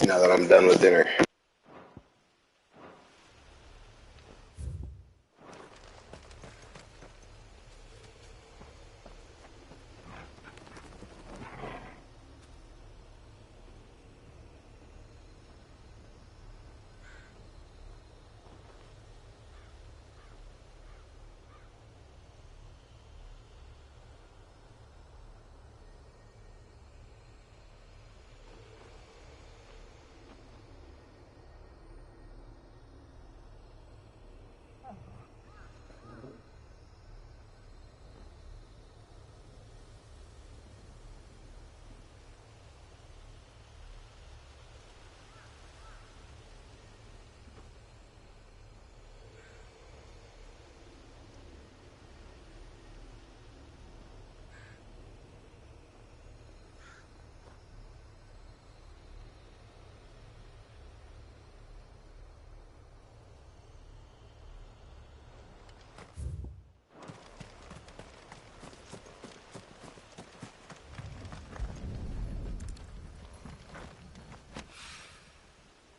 now that I'm done with dinner.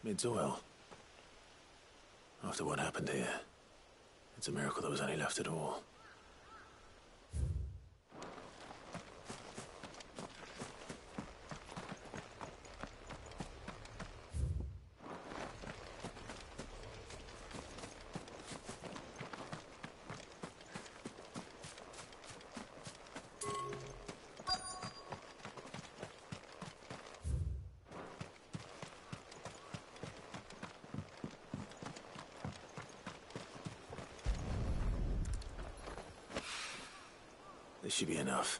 It's oil. After what happened here, it's a miracle there was any left at all. This should be enough.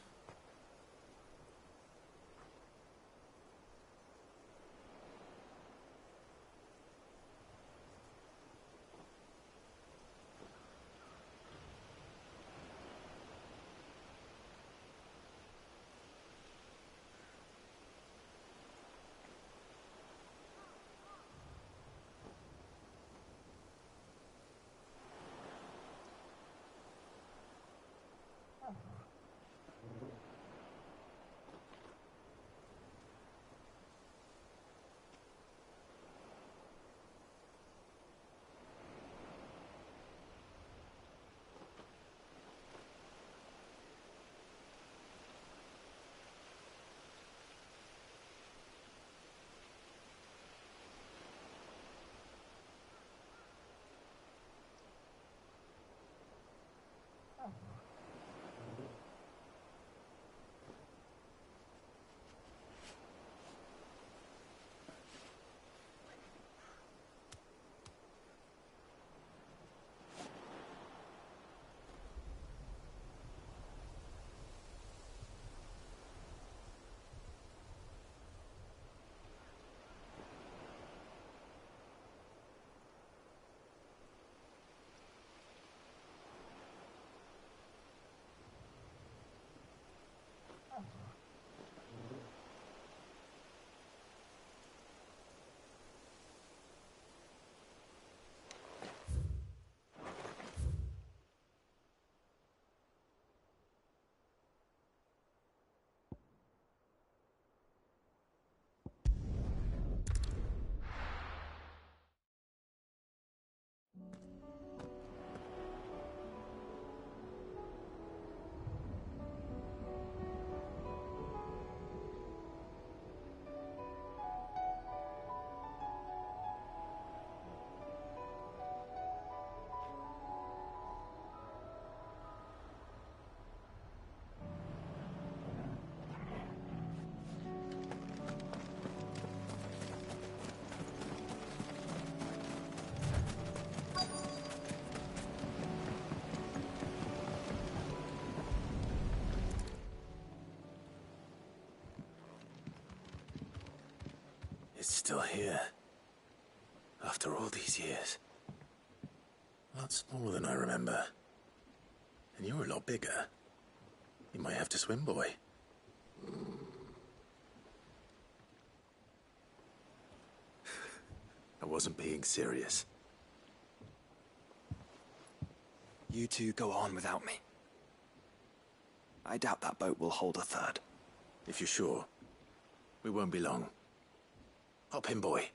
It's still here. After all these years. A lot smaller than I remember. And you're a lot bigger. You might have to swim, boy. I wasn't being serious. You two go on without me. I doubt that boat will hold a third. If you're sure, we won't be long. Hop in, boy.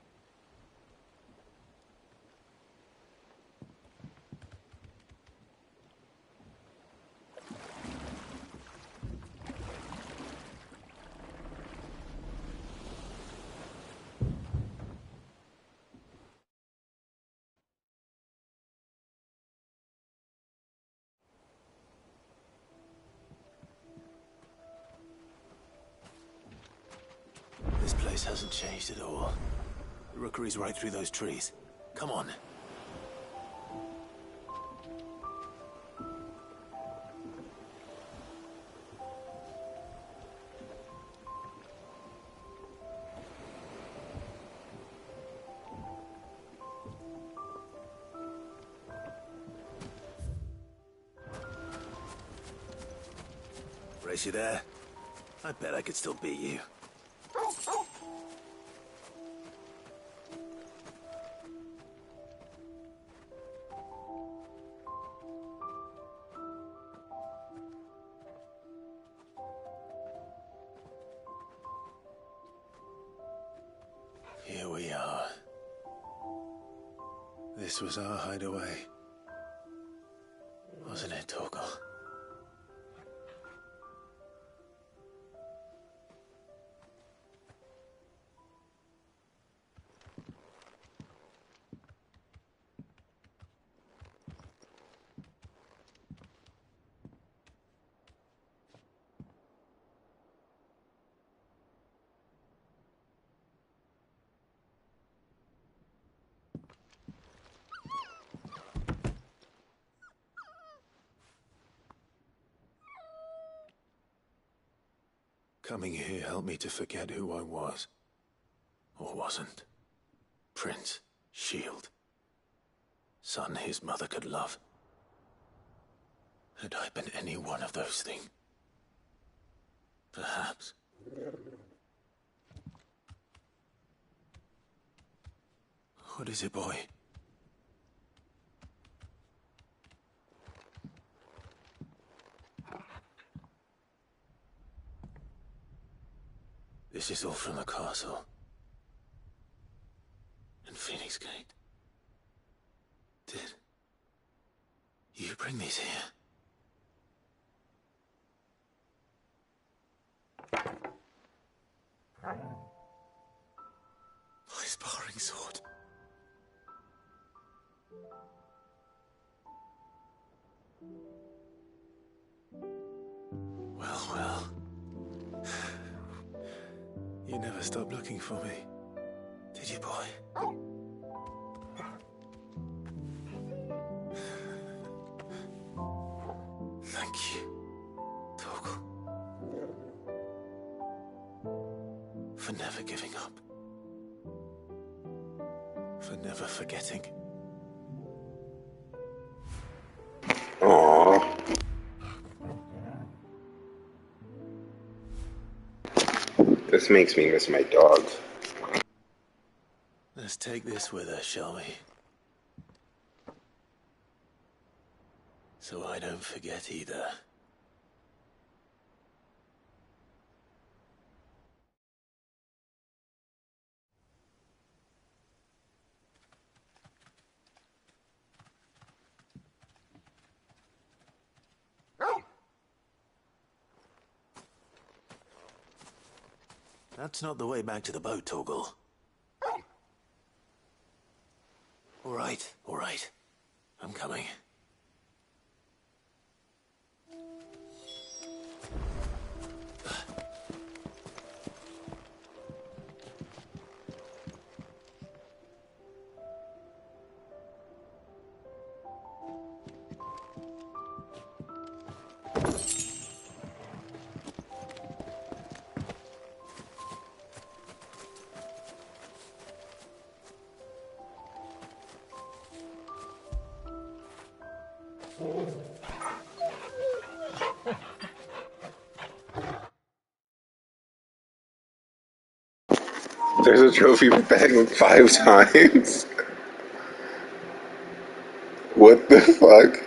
This place hasn't changed at all. The rookery's right through those trees. Come on. Race you there? I bet I could still beat you. Here we are. This was our hideaway. Wasn't it, Torgal? Coming here helped me to forget who I was. Or wasn't. Prince, shield. Son his mother could love. Had I been any one of those things? Perhaps. What is it, boy? This is all from the castle. And Phoenix Gate. Did you bring these here? My sparring sword. Well. You never stopped looking for me, did you, boy? Thank you, Torgal. For never giving up. For never forgetting. Aww. This makes me miss my dogs. Let's take this with us, shall we? So I don't forget either. That's not the way back to the boat, Torgal. All right. I'm coming. There's a trophy for bagging 5 times? What the fuck?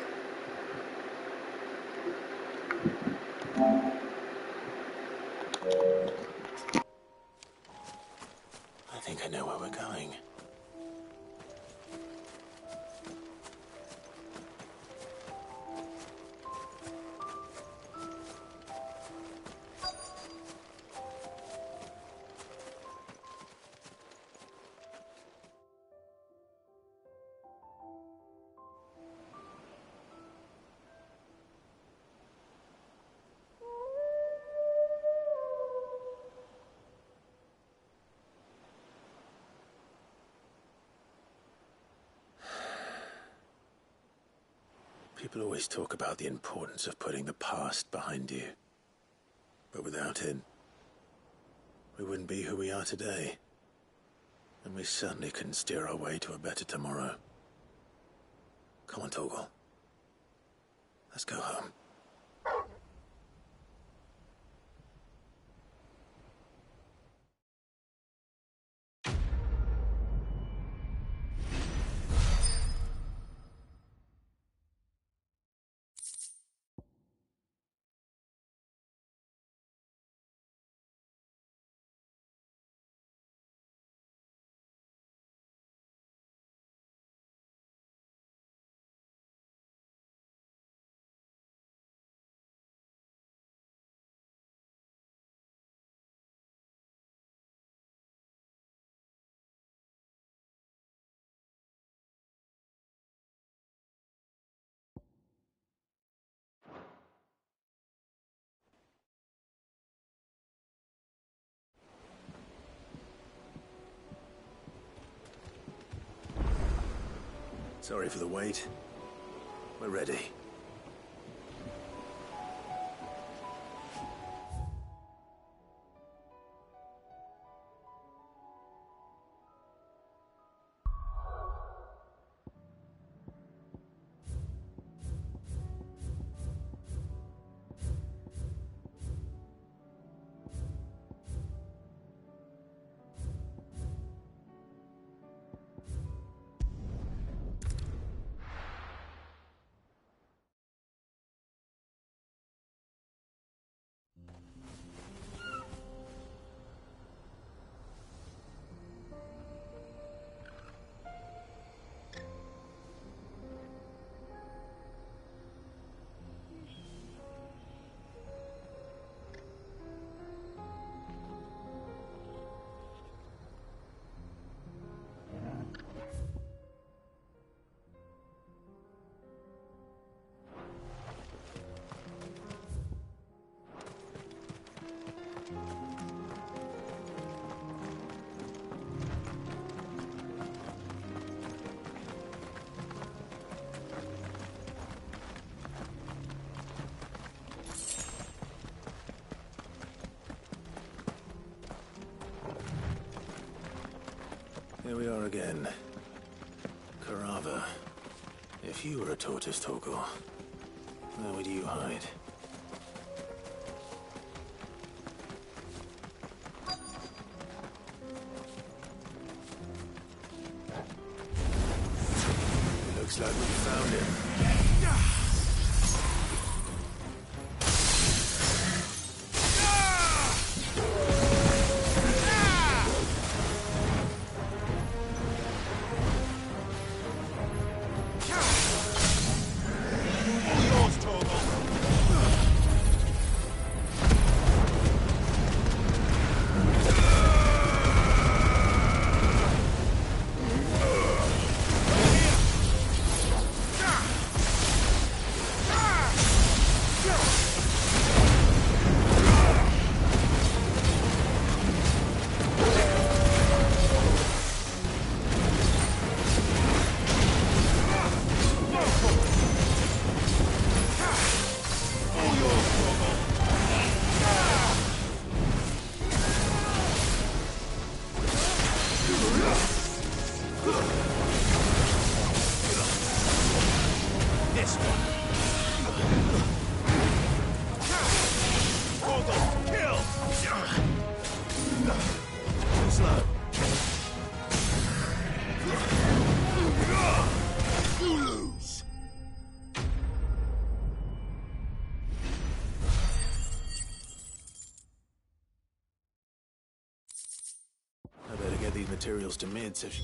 I think I know where we're going. People always talk about the importance of putting the past behind you. But without it, we wouldn't be who we are today. And we certainly couldn't steer our way to a better tomorrow. Come on, Torgal. Let's go home. Sorry for the wait. We're ready. Here we are again. Carava. If you were a tortoise, Torgal, where would you hide? Looks like we found him. materials to mid, so she...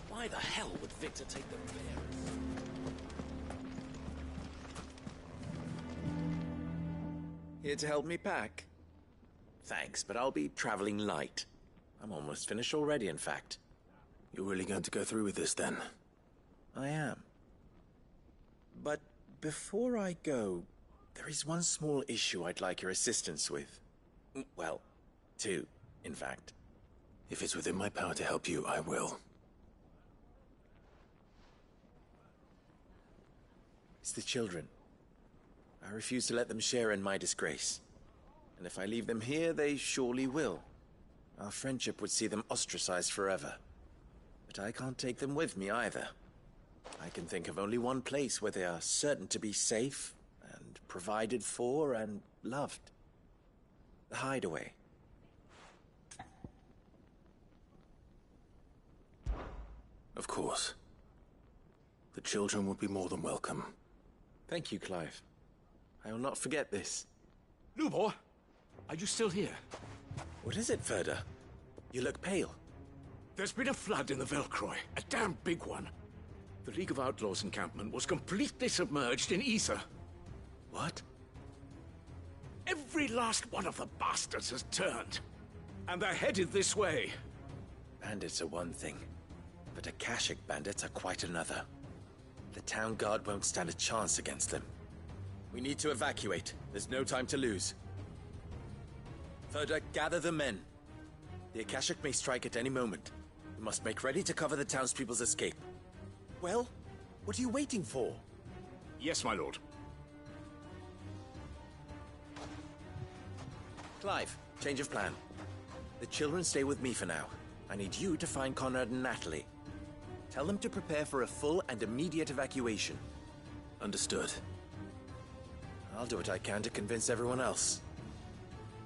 Why the hell would Victor take the bear? Here to help me pack? Thanks, but I'll be traveling light. I'm almost finished already, in fact. You're really going to go through with this, then? I am. But before I go, there is one small issue I'd like your assistance with. Well, two, in fact. If it's within my power to help you, I will. It's the children. I refuse to let them share in my disgrace. And if I leave them here, they surely will. Our friendship would see them ostracized forever. But I can't take them with me either. I can think of only one place where they are certain to be safe, and provided for, and loved. The Hideaway. Of course. The children would be more than welcome. Thank you, Clive. I will not forget this. Lubor, are you still here? What is it, Ferda? You look pale. There's been a flood in the Velcroy, a damn big one. The League of Outlaws encampment was completely submerged in ether. What? Every last one of the bastards has turned. And they're headed this way. Bandits are one thing, but Akashic bandits are quite another. The town guard won't stand a chance against them. We need to evacuate. There's no time to lose. Ferda, gather the men. The Akashic may strike at any moment. We must make ready to cover the townspeople's escape. Well, what are you waiting for? Yes, my lord. Clive, change of plan. The children stay with me for now. I need you to find Conrad and Natalie. Tell them to prepare for a full and immediate evacuation. Understood. I'll do what I can to convince everyone else.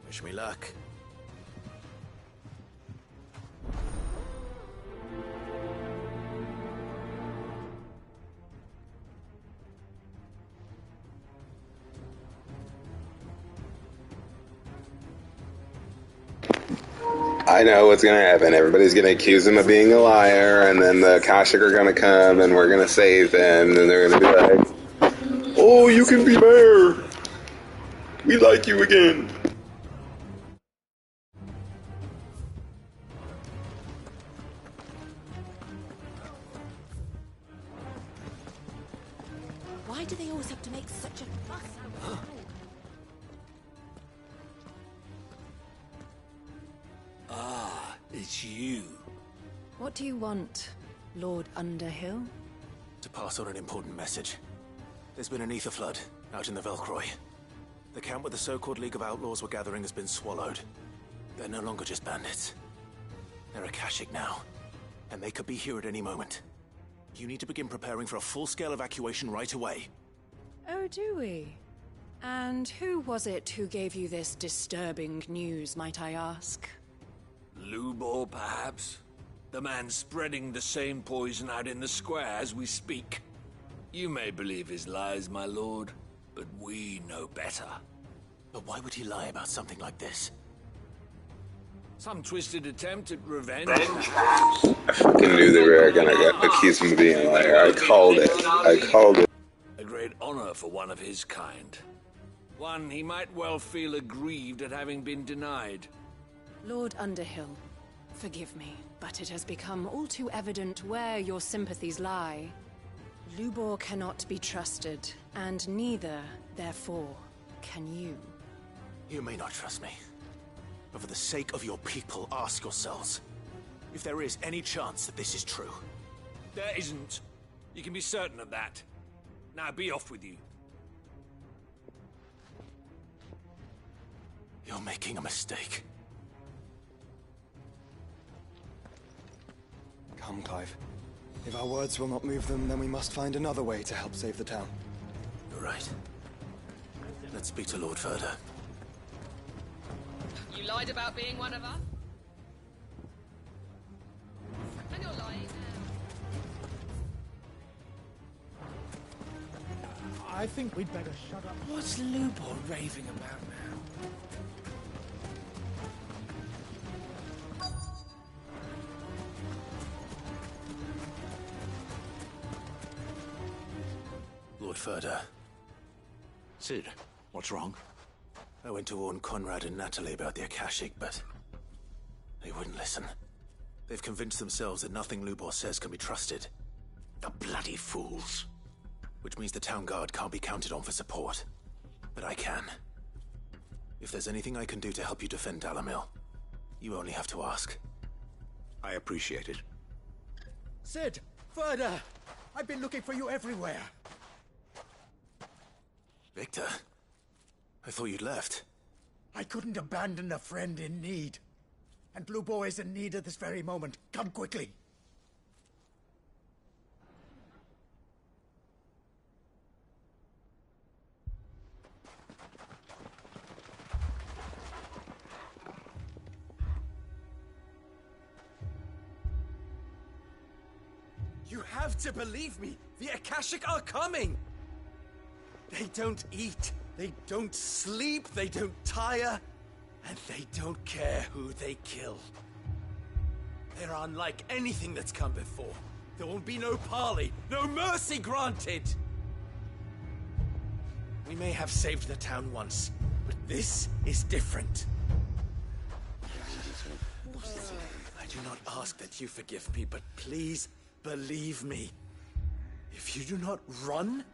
Wish me luck. I know what's gonna happen. Everybody's gonna accuse him of being a liar, and then the Akashic are gonna come, and we're gonna save them, and they're gonna be like, "Oh, you can be mayor. We like you again." Why do they always have to make such a fuss out of it? It's you. What do you want, Lord Underhill? To pass on an important message. There's been an ether flood out in the Velcroy. The camp where the so-called League of Outlaws were gathering has been swallowed. They're no longer just bandits. They're Akashic now, and they could be here at any moment. You need to begin preparing for a full-scale evacuation right away. Oh, do we? And who was it who gave you this disturbing news, might I ask? Lubor, perhaps? The man spreading the same poison out in the square as we speak. You may believe his lies, my lord, but we know better. But why would he lie about something like this? Some twisted attempt at revenge. I fucking knew they were gonna accuse him of being a liar. I called it. I called it. A great honor for one of his kind. One he might well feel aggrieved at having been denied. Lord Underhill, forgive me, but it has become all too evident where your sympathies lie. Lubor cannot be trusted, and neither, therefore, can you. You may not trust me, but for the sake of your people, ask yourselves if there is any chance that this is true. There isn't. You can be certain of that. Now be off with you. You're making a mistake. Come, Clive. If our words will not move them, then we must find another way to help save the town. You're right. Let's speak to Lord Ferda. You lied about being one of us? And you're lying now. I think we'd better shut up. What's Lubor raving about now? Lord Furder, Sid, what's wrong? I went to warn Conrad and Natalie about the Akashic, but they wouldn't listen. They've convinced themselves that nothing Lubor says can be trusted. The bloody fools. Which means the town guard can't be counted on for support. But I can. If there's anything I can do to help you defend Dalamil, you only have to ask. I appreciate it. Sid! Further! I've been looking for you everywhere. Victor, I thought you'd left. I couldn't abandon a friend in need. And Lubor is in need at this very moment. Come quickly. You have to believe me! The Akashic are coming! They don't eat, they don't sleep, they don't tire, and they don't care who they kill. They're unlike anything that's come before. There won't be no parley, no mercy granted! We may have saved the town once, but this is different. I do not ask that you forgive me, but please believe me. If you do not run,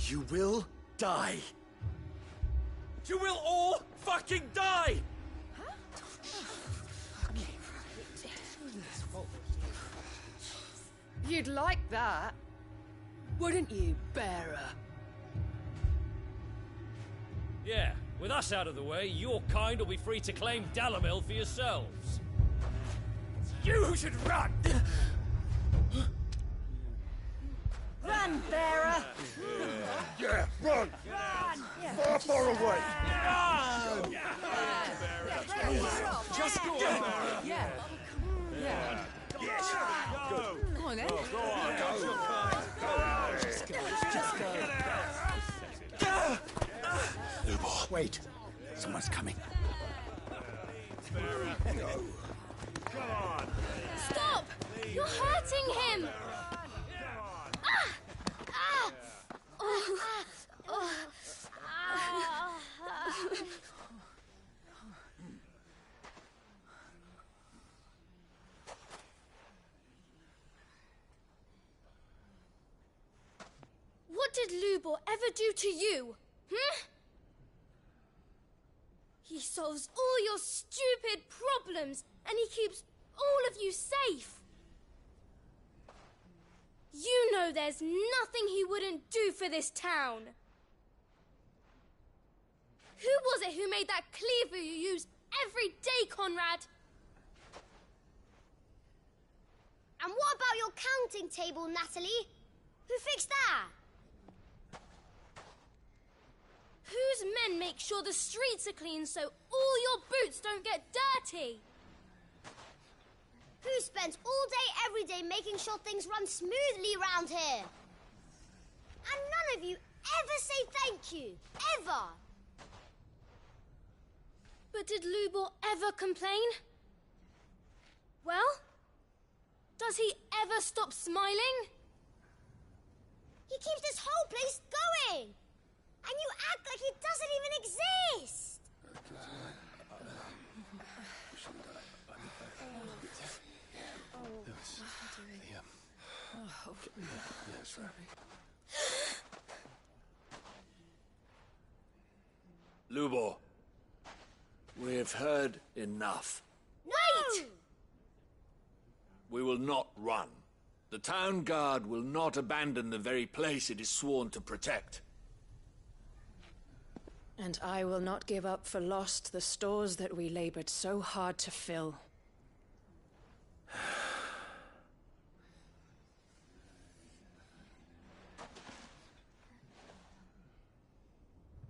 you will die. You will all fucking die! You'd like that, wouldn't you, bearer? Yeah, with us out of the way, your kind will be free to claim Dalamil for yourselves. You who should run! Run, bearer! Yeah, run! Run! Far away! Just go on! Yeah. Yeah. Yes! Go on, then. Lubor. Wait. Someone's coming. Stop! You're hurting him! What did Lubor ever do to you? He solves all your stupid problems, and he keeps all of you safe. You know there's nothing he wouldn't do for this town. Who was it who made that cleaver you use every day, Conrad? And what about your counting table, Natalie? Who fixed that? Whose men make sure the streets are clean so all your boots don't get dirty? Who spends all day, every day making sure things run smoothly round here? And none of you ever say thank you. Ever. But did Lubor ever complain? Well, does he ever stop smiling? He keeps this whole place going. And you act like he doesn't even exist. Lubor, we've heard enough. Wait! We will not run. The town guard will not abandon the very place it is sworn to protect. And I will not give up for lost the stores that we labored so hard to fill.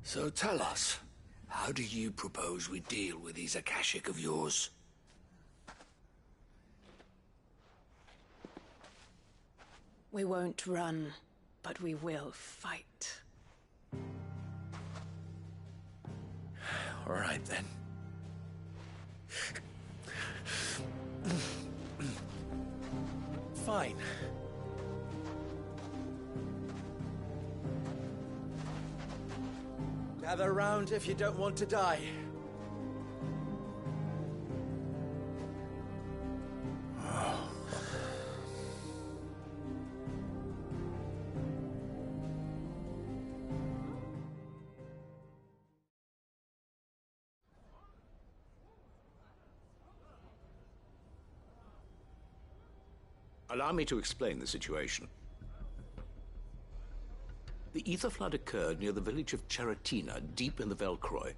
So tell us, how do you propose we deal with these Akashic of yours? We won't run, but we will fight. All right, then. Fine. Gather round if you don't want to die. Allow me to explain the situation. The ether flood occurred near the village of Cheratina, deep in the Velcroy.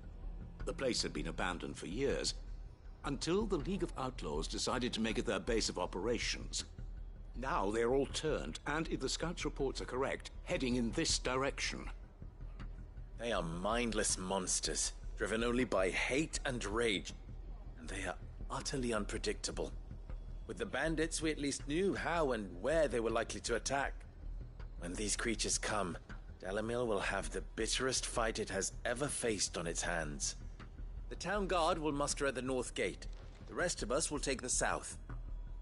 The place had been abandoned for years, until the League of Outlaws decided to make it their base of operations. Now they're all turned, and if the scouts' reports are correct, heading in this direction. They are mindless monsters, driven only by hate and rage, and they are utterly unpredictable. With the bandits, we at least knew how and where they were likely to attack. When these creatures come, Dalamil will have the bitterest fight it has ever faced on its hands. The town guard will muster at the north gate. The rest of us will take the south.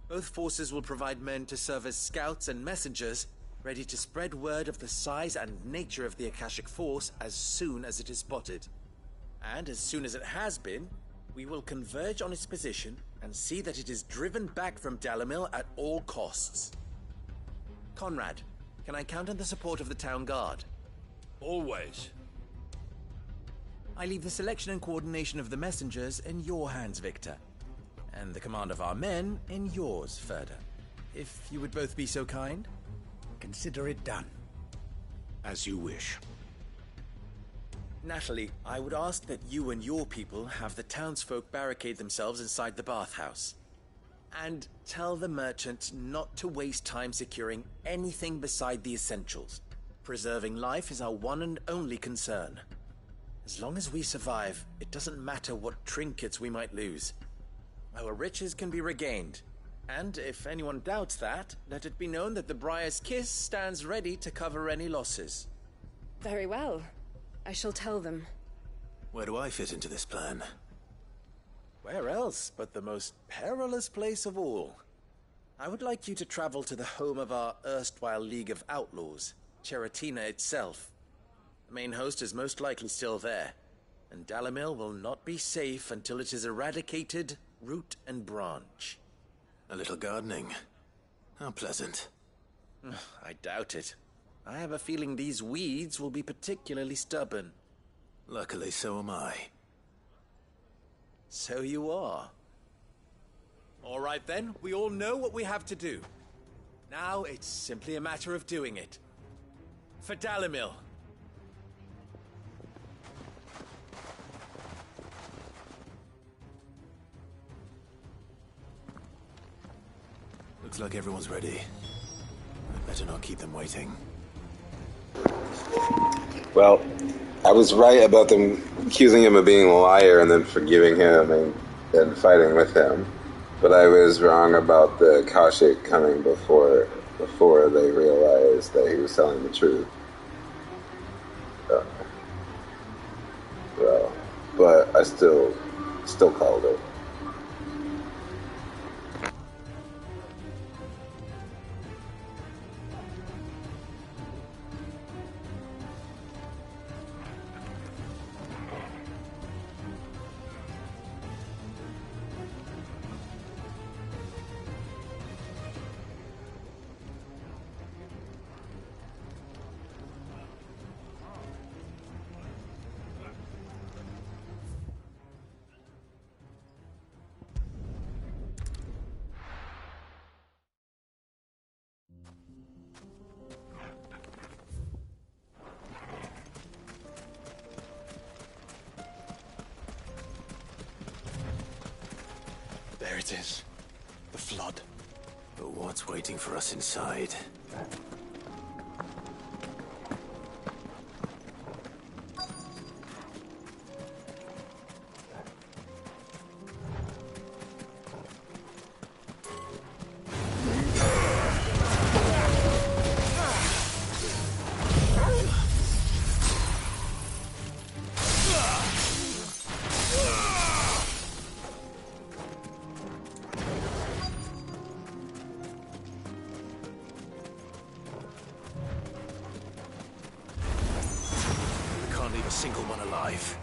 Both forces will provide men to serve as scouts and messengers, ready to spread word of the size and nature of the Akashic Force as soon as it is spotted. And as soon as it has been, we will converge on its position and see that it is driven back from Dalamil at all costs. Conrad, can I count on the support of the town guard? Always. I leave the selection and coordination of the messengers in your hands, Victor. And the command of our men in yours, Ferda. If you would both be so kind. Consider it done. As you wish. Natalie, I would ask that you and your people have the townsfolk barricade themselves inside the bathhouse. And tell the merchant not to waste time securing anything beside the essentials. Preserving life is our one and only concern. As long as we survive, it doesn't matter what trinkets we might lose. Our riches can be regained. And if anyone doubts that, let it be known that the Briar's Kiss stands ready to cover any losses. Very well. I shall tell them. Where do I fit into this plan? Where else but the most perilous place of all? I would like you to travel to the home of our erstwhile League of Outlaws, Cheratina itself. The main host is most likely still there, and Dalamil will not be safe until it is eradicated, root and branch. A little gardening. How pleasant. I doubt it. I have a feeling these weeds will be particularly stubborn. Luckily, so am I. So you are. All right then, we all know what we have to do. Now it's simply a matter of doing it. For Dalamil. Looks like everyone's ready. I'd better not keep them waiting. Well, I was right about them accusing him of being a liar and then forgiving him and fighting with him. But I was wrong about the Akashic coming before they realized that he was telling the truth. Well, but I still called it. There it is. The flood. But what's waiting for us inside? single one alive.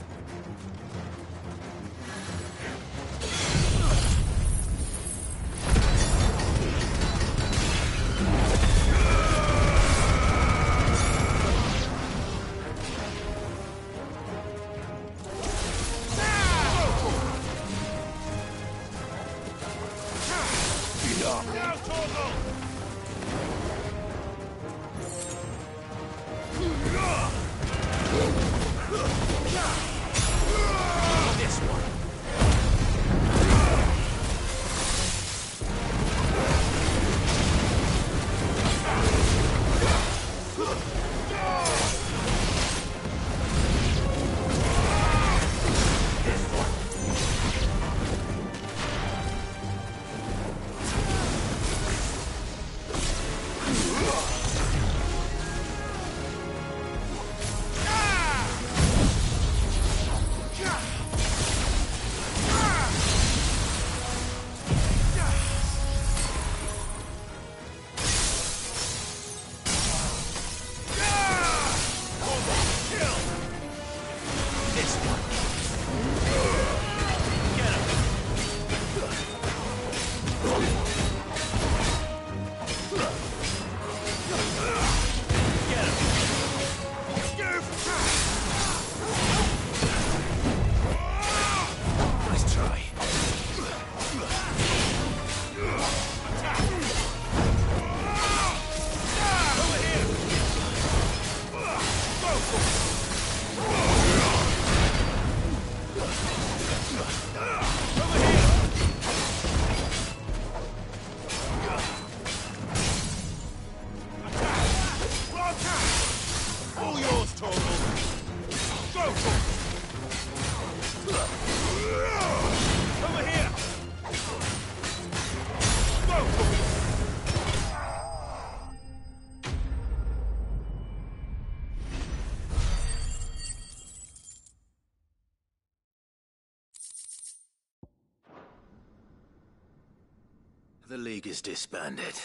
The League is disbanded.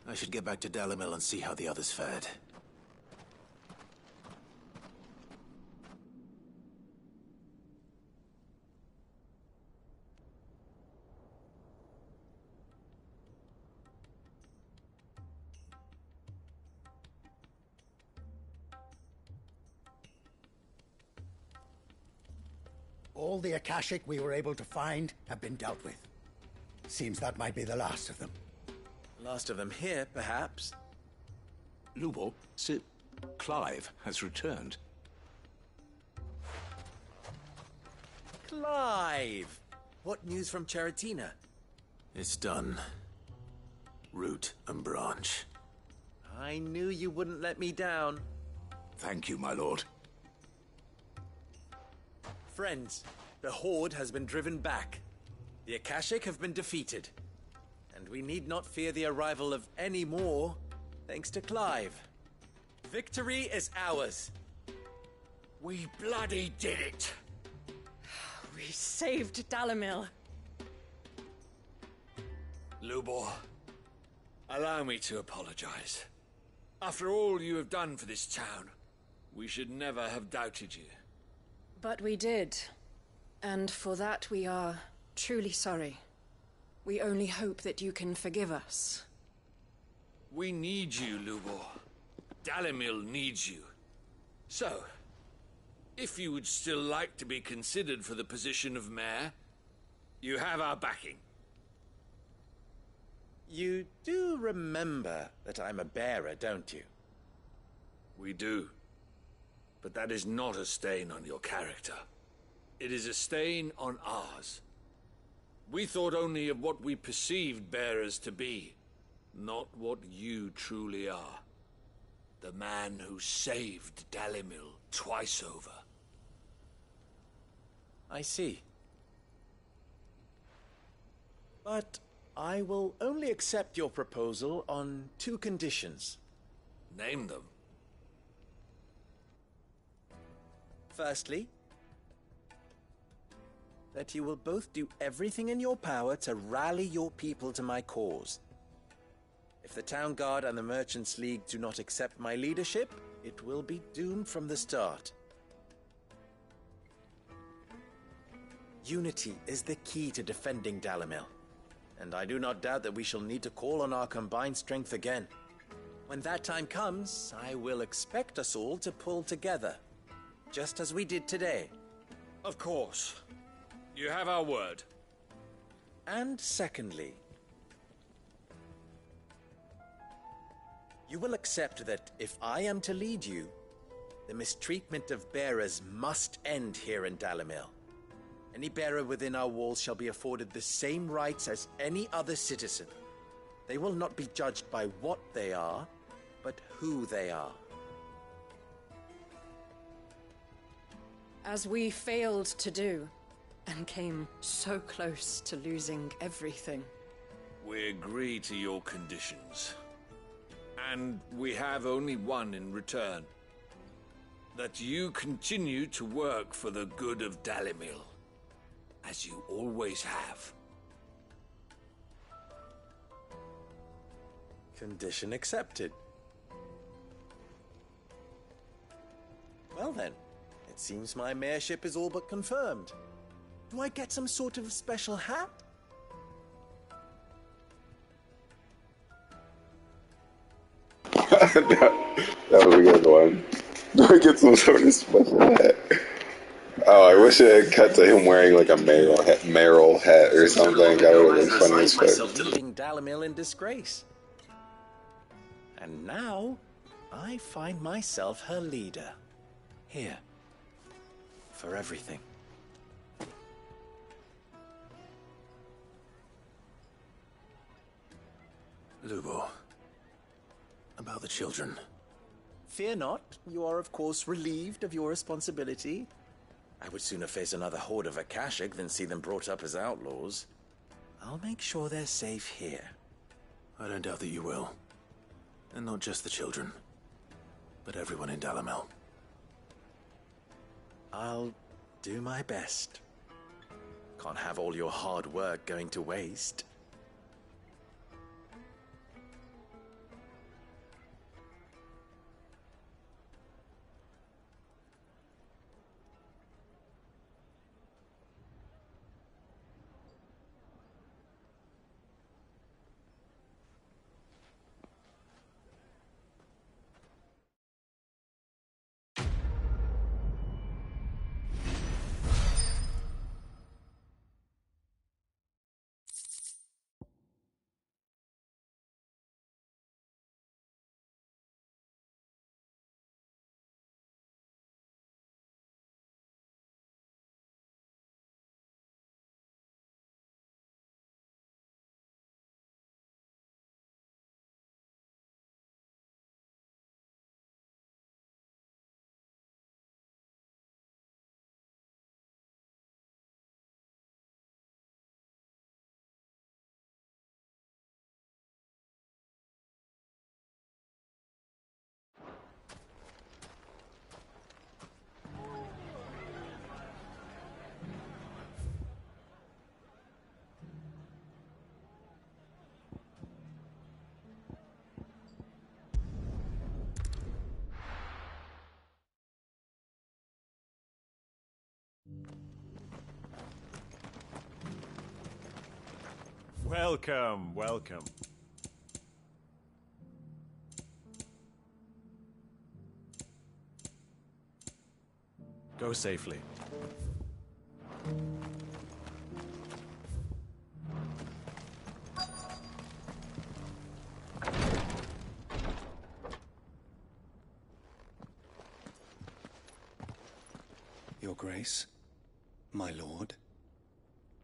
I should get back to Dalimil and see how the others fared. All the Akashic we were able to find have been dealt with. Seems that might be the last of them. Last of them here, perhaps. Lubo, Sir Clive has returned. Clive! What news from Charatina? It's done. Root and branch. I knew you wouldn't let me down. Thank you, my lord. Friends, the Horde has been driven back. The Akashic have been defeated. And we need not fear the arrival of any more, thanks to Clive. Victory is ours. We bloody did it! We saved Dalimil. Lubor, allow me to apologize. After all you have done for this town, we should never have doubted you. But we did. And for that we are truly sorry. We only hope that you can forgive us. We need you, Lubor. Dalimil needs you. So, if you would still like to be considered for the position of mayor, you have our backing. You do remember that I'm a bearer, don't you? We do. But that is not a stain on your character. It is a stain on ours. We thought only of what we perceived bearers to be, not what you truly are. The man who saved Dalimil twice over. I see. But I will only accept your proposal on 2 conditions. Name them. Firstly, that you will both do everything in your power to rally your people to my cause. If If the Town Guard and the Merchants League do not accept my leadership, it will be doomed from the start. Unity is the key to defending Dalimil, and I do not doubt that we shall need to call on our combined strength again. When that time comes, I will expect us all to pull together, just as we did today. Of course. You have our word. And secondly, you will accept that if I am to lead you, the mistreatment of bearers must end here in Dalimil. Any bearer within our walls shall be afforded the same rights as any other citizen. They will not be judged by what they are, but who they are. As we failed to do, and came so close to losing everything. We agree to your conditions. And we have only one in return. That you continue to work for the good of Dalimil, as you always have. Condition accepted. Well then, it seems my mayorship is all but confirmed. Do I get some sort of special hat? That was a good one. Do I get some sort of special hat? Oh, I wish it had cut to him wearing like a mayoral hat or something. That would have been funny as fuck. Leaving Dalimil in disgrace. And now, I find myself her leader. Here. For everything. Lubor. About the children. Fear not. You are, of course, relieved of your responsibility. I would sooner face another horde of Akashic than see them brought up as outlaws. I'll make sure they're safe here. I don't doubt that you will. And not just the children, but everyone in Dalimil. I'll do my best. Can't have all your hard work going to waste. Welcome, welcome. Go safely. Your Grace, my lord,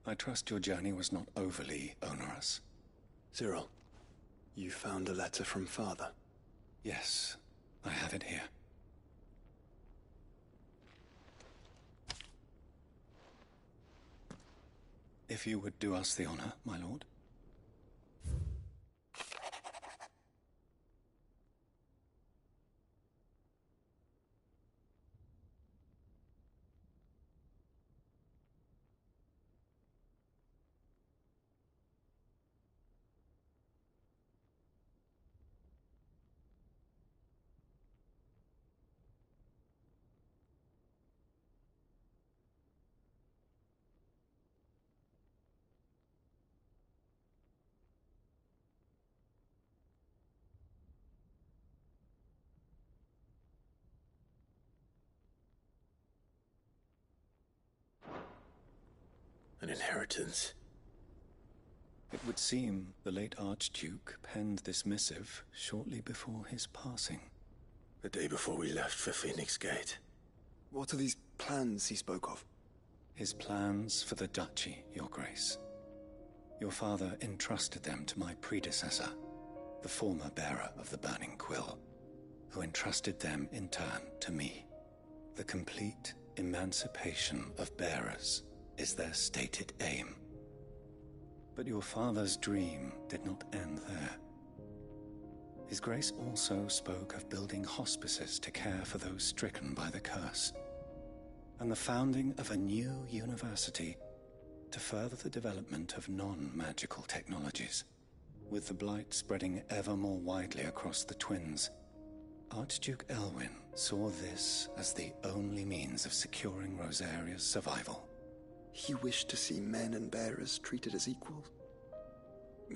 I trust your journey was not overly onerous. Cyril, you found a letter from Father? Yes, I have it here. If you would do us the honor, my lord. An inheritance. It would seem the late Archduke penned this missive shortly before his passing. The day before we left for Phoenix Gate. What are these plans he spoke of? His plans for the duchy, Your Grace. Your father entrusted them to my predecessor, the former bearer of the Burning Quill, who entrusted them in turn to me. The complete emancipation of bearers is their stated aim. But your father's dream did not end there. His Grace also spoke of building hospices to care for those stricken by the curse, and the founding of a new university to further the development of non-magical technologies. With the blight spreading ever more widely across the twins, Archduke Elwyn saw this as the only means of securing Rosaria's survival. He wished to see men and bearers treated as equals.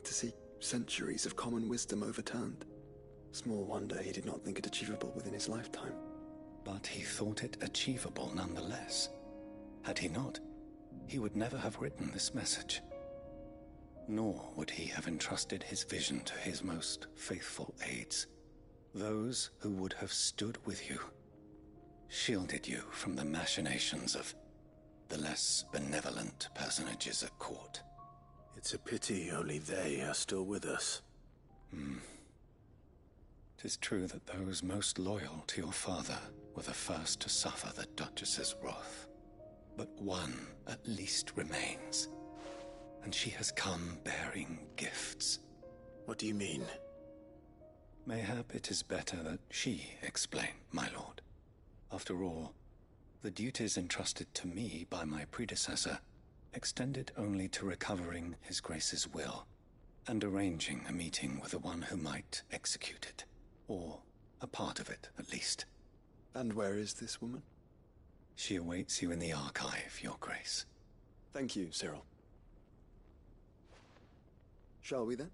To see centuries of common wisdom overturned. Small wonder he did not think it achievable within his lifetime. But he thought it achievable nonetheless. Had he not, he would never have written this message. Nor would he have entrusted his vision to his most faithful aides. Those who would have stood with you, shielded you from the machinations of the less benevolent personages at court. It's a pity only they are still with us. 'Tis true that those most loyal to your father were the first to suffer the Duchess's wrath. But one at least remains, and she has come bearing gifts. What do you mean? Mayhap it is better that she explain, my lord. After all, the duties entrusted to me by my predecessor extended only to recovering His Grace's will and arranging a meeting with the one who might execute it, or a part of it at least. And where is this woman? She awaits you in the archive, Your Grace. Thank you, Cyril. Shall we then?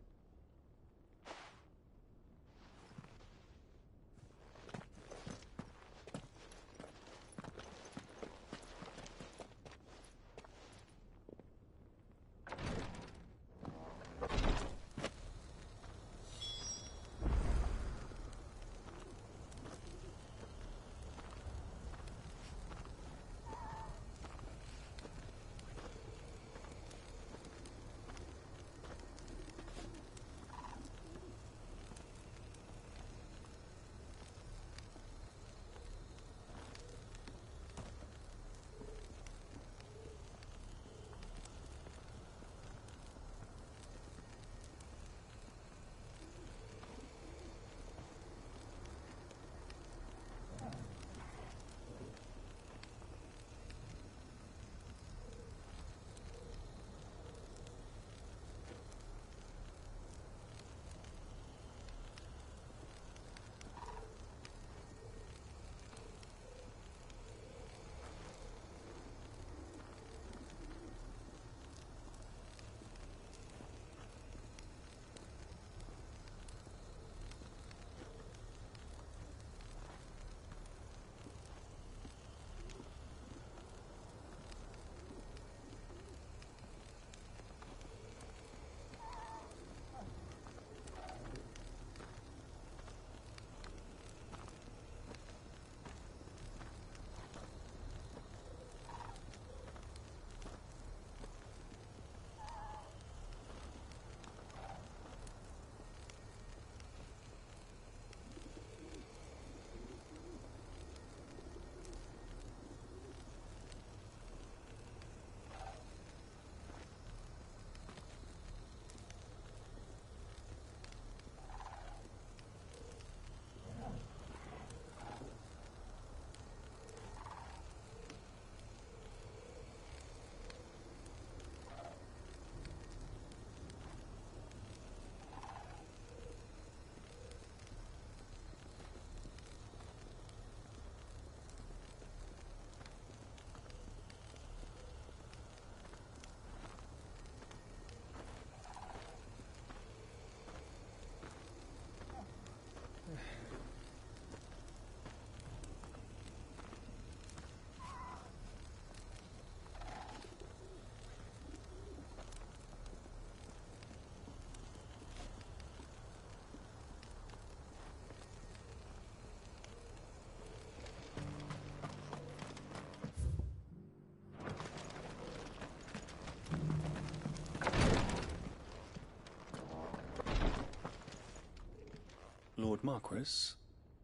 Lord Marquis,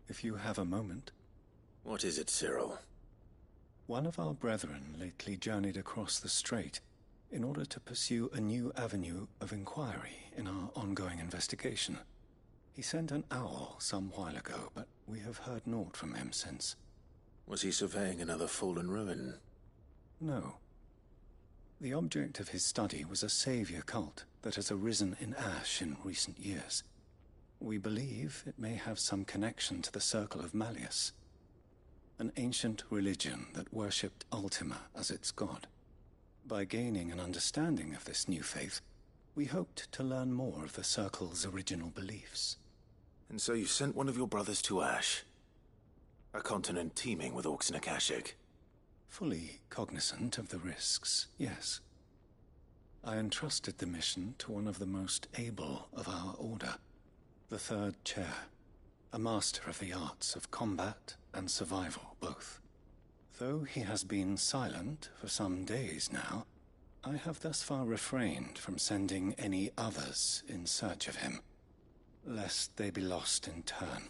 if you have a moment. What is it, Cyril? One of our brethren lately journeyed across the strait in order to pursue a new avenue of inquiry in our ongoing investigation. He sent an owl some while ago, but we have heard naught from him since. Was he surveying another fallen ruin? No. The object of his study was a savior cult that has arisen in Ash in recent years. We believe it may have some connection to the Circle of Malleus, an ancient religion that worshipped Ultima as its god. By gaining an understanding of this new faith, we hoped to learn more of the Circle's original beliefs. And so you sent one of your brothers to Ash, a continent teeming with orcs and Akashic. Fully cognizant of the risks, yes. I entrusted the mission to one of the most able of our order, the Third Chair, a master of the arts of combat and survival both. Though he has been silent for some days now, I have thus far refrained from sending any others in search of him, lest they be lost in turn.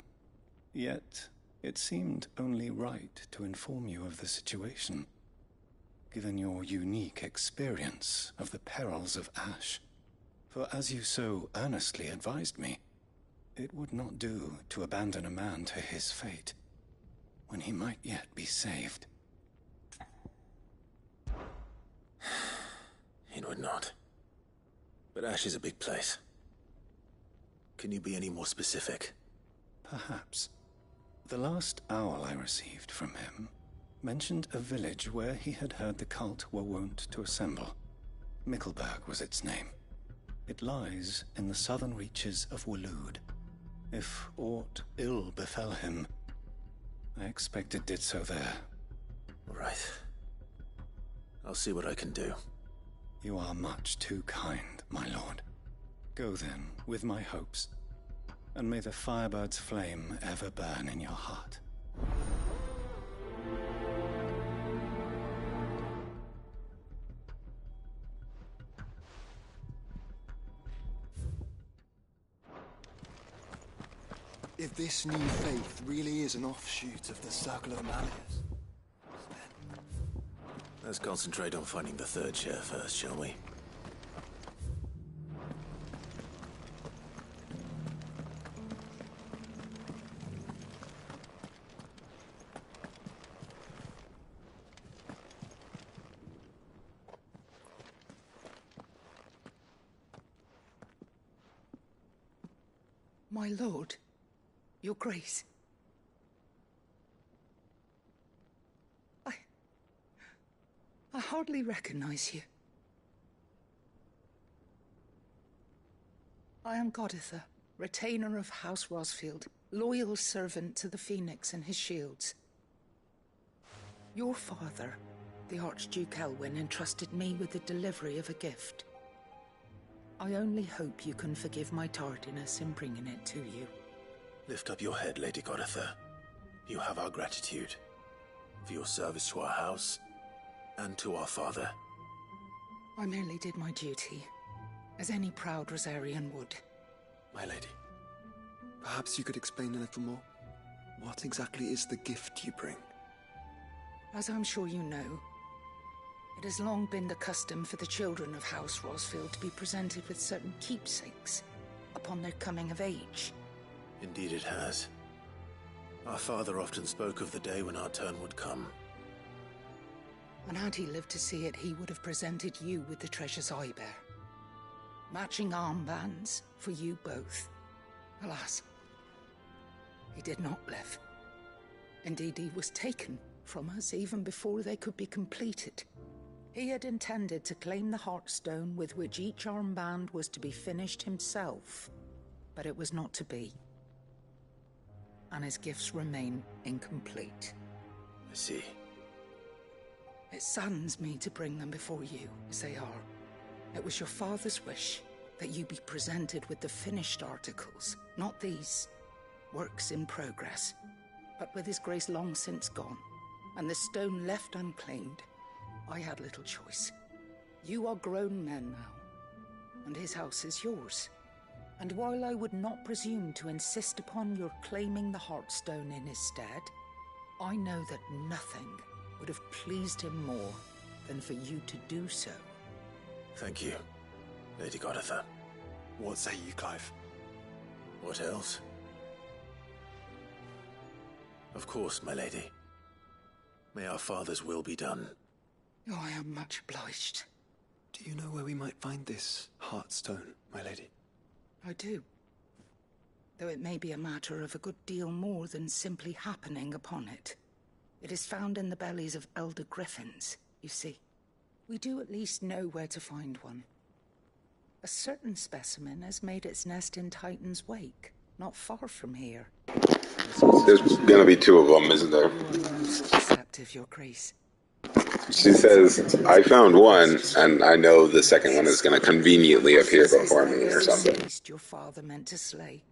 Yet, it seemed only right to inform you of the situation, given your unique experience of the perils of Ash. For as you so earnestly advised me, it would not do to abandon a man to his fate, when he might yet be saved. It would not. But Ash is a big place. Can you be any more specific? Perhaps. The last owl I received from him mentioned a village where he had heard the cult were wont to assemble. Mickleburg was its name. It lies in the southern reaches of Waloed. If aught ill befell him, I expect it did so there. Right. I'll see what I can do. You are much too kind, my lord. Go then, with my hopes, and may the Firebird's flame ever burn in your heart. If this new faith really is an offshoot of the Circle of Malleus, Let's concentrate on finding the third chair first, shall we? My lord, your grace. I hardly recognize you. I am Goditha, retainer of House Rosfield, loyal servant to the Phoenix and his shields. Your father, the Archduke Elwyn, entrusted me with the delivery of a gift. I only hope you can forgive my tardiness in bringing it to you. Lift up your head, Lady Goditha. You have our gratitude for your service to our house and to our father. I merely did my duty, as any proud Rosarian would. My lady. Perhaps you could explain a little more. What exactly is the gift you bring? As I'm sure you know, it has long been the custom for the children of House Rosfield to be presented with certain keepsakes upon their coming of age. Indeed it has. Our father often spoke of the day when our turn would come. And had he lived to see it, he would have presented you with the treasures I bear. Matching armbands for you both. Alas, he did not live. Indeed, he was taken from us even before they could be completed. He had intended to claim the Heartstone with which each armband was to be finished himself, but it was not to be. And his gifts remain incomplete. I see. It saddens me to bring them before you, as they are. It was your father's wish that you be presented with the finished articles, not these works in progress. But with his grace long since gone, and the stone left unclaimed, I had little choice. You are grown men now, and his house is yours. And while I would not presume to insist upon your claiming the Heartstone in his stead, I know that nothing would have pleased him more than for you to do so. Thank you, Lady Goditha. What say you, Clive? What else? Of course, my lady. May our father's will be done. Oh, I am much obliged. Do you know where we might find this Heartstone, my lady? I do. Though it may be a matter of a good deal more than simply happening upon it. It is found in the bellies of elder griffins, you see. We do at least know where to find one. A certain specimen has made its nest in Titan's Wake, not far from here. There's gonna be two of them, isn't there? You are most deceptive, Your Grace. She says, I found one, and I know the second one is gonna conveniently appear before me or something. Your father meant to slay.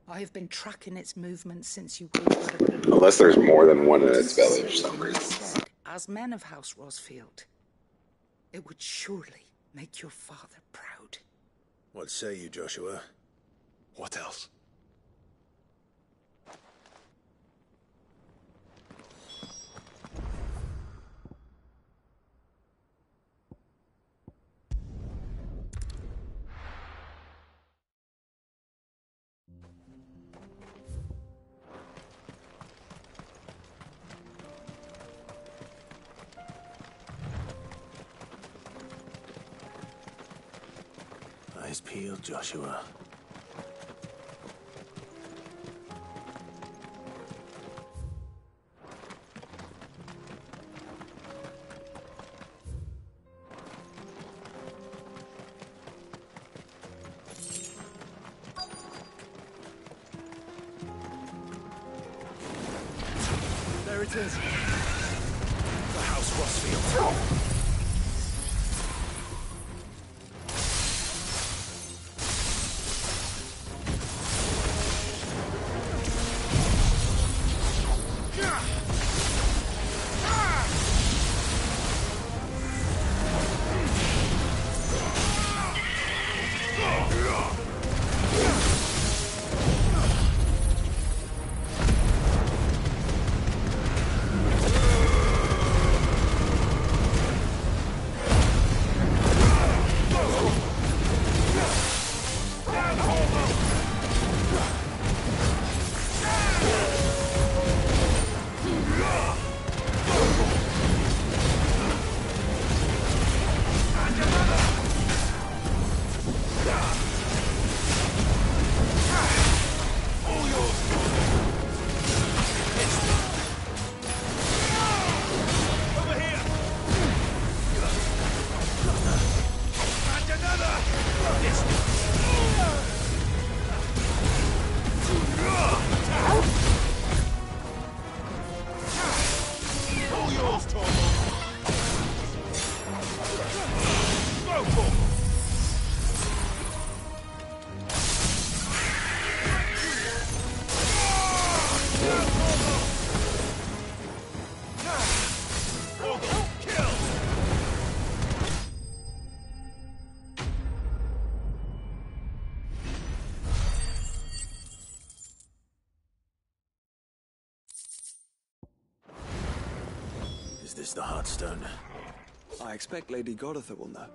I have been tracking its movements since you were... Unless there's more than one in its belly for some reason. As men of House Rosfield, it would surely make your father proud. What say you, Joshua? What else? Eyes peeled, Joshua. There it is. The House Rosfield. Is this the Heartstone? I expect Lady Goditha will know.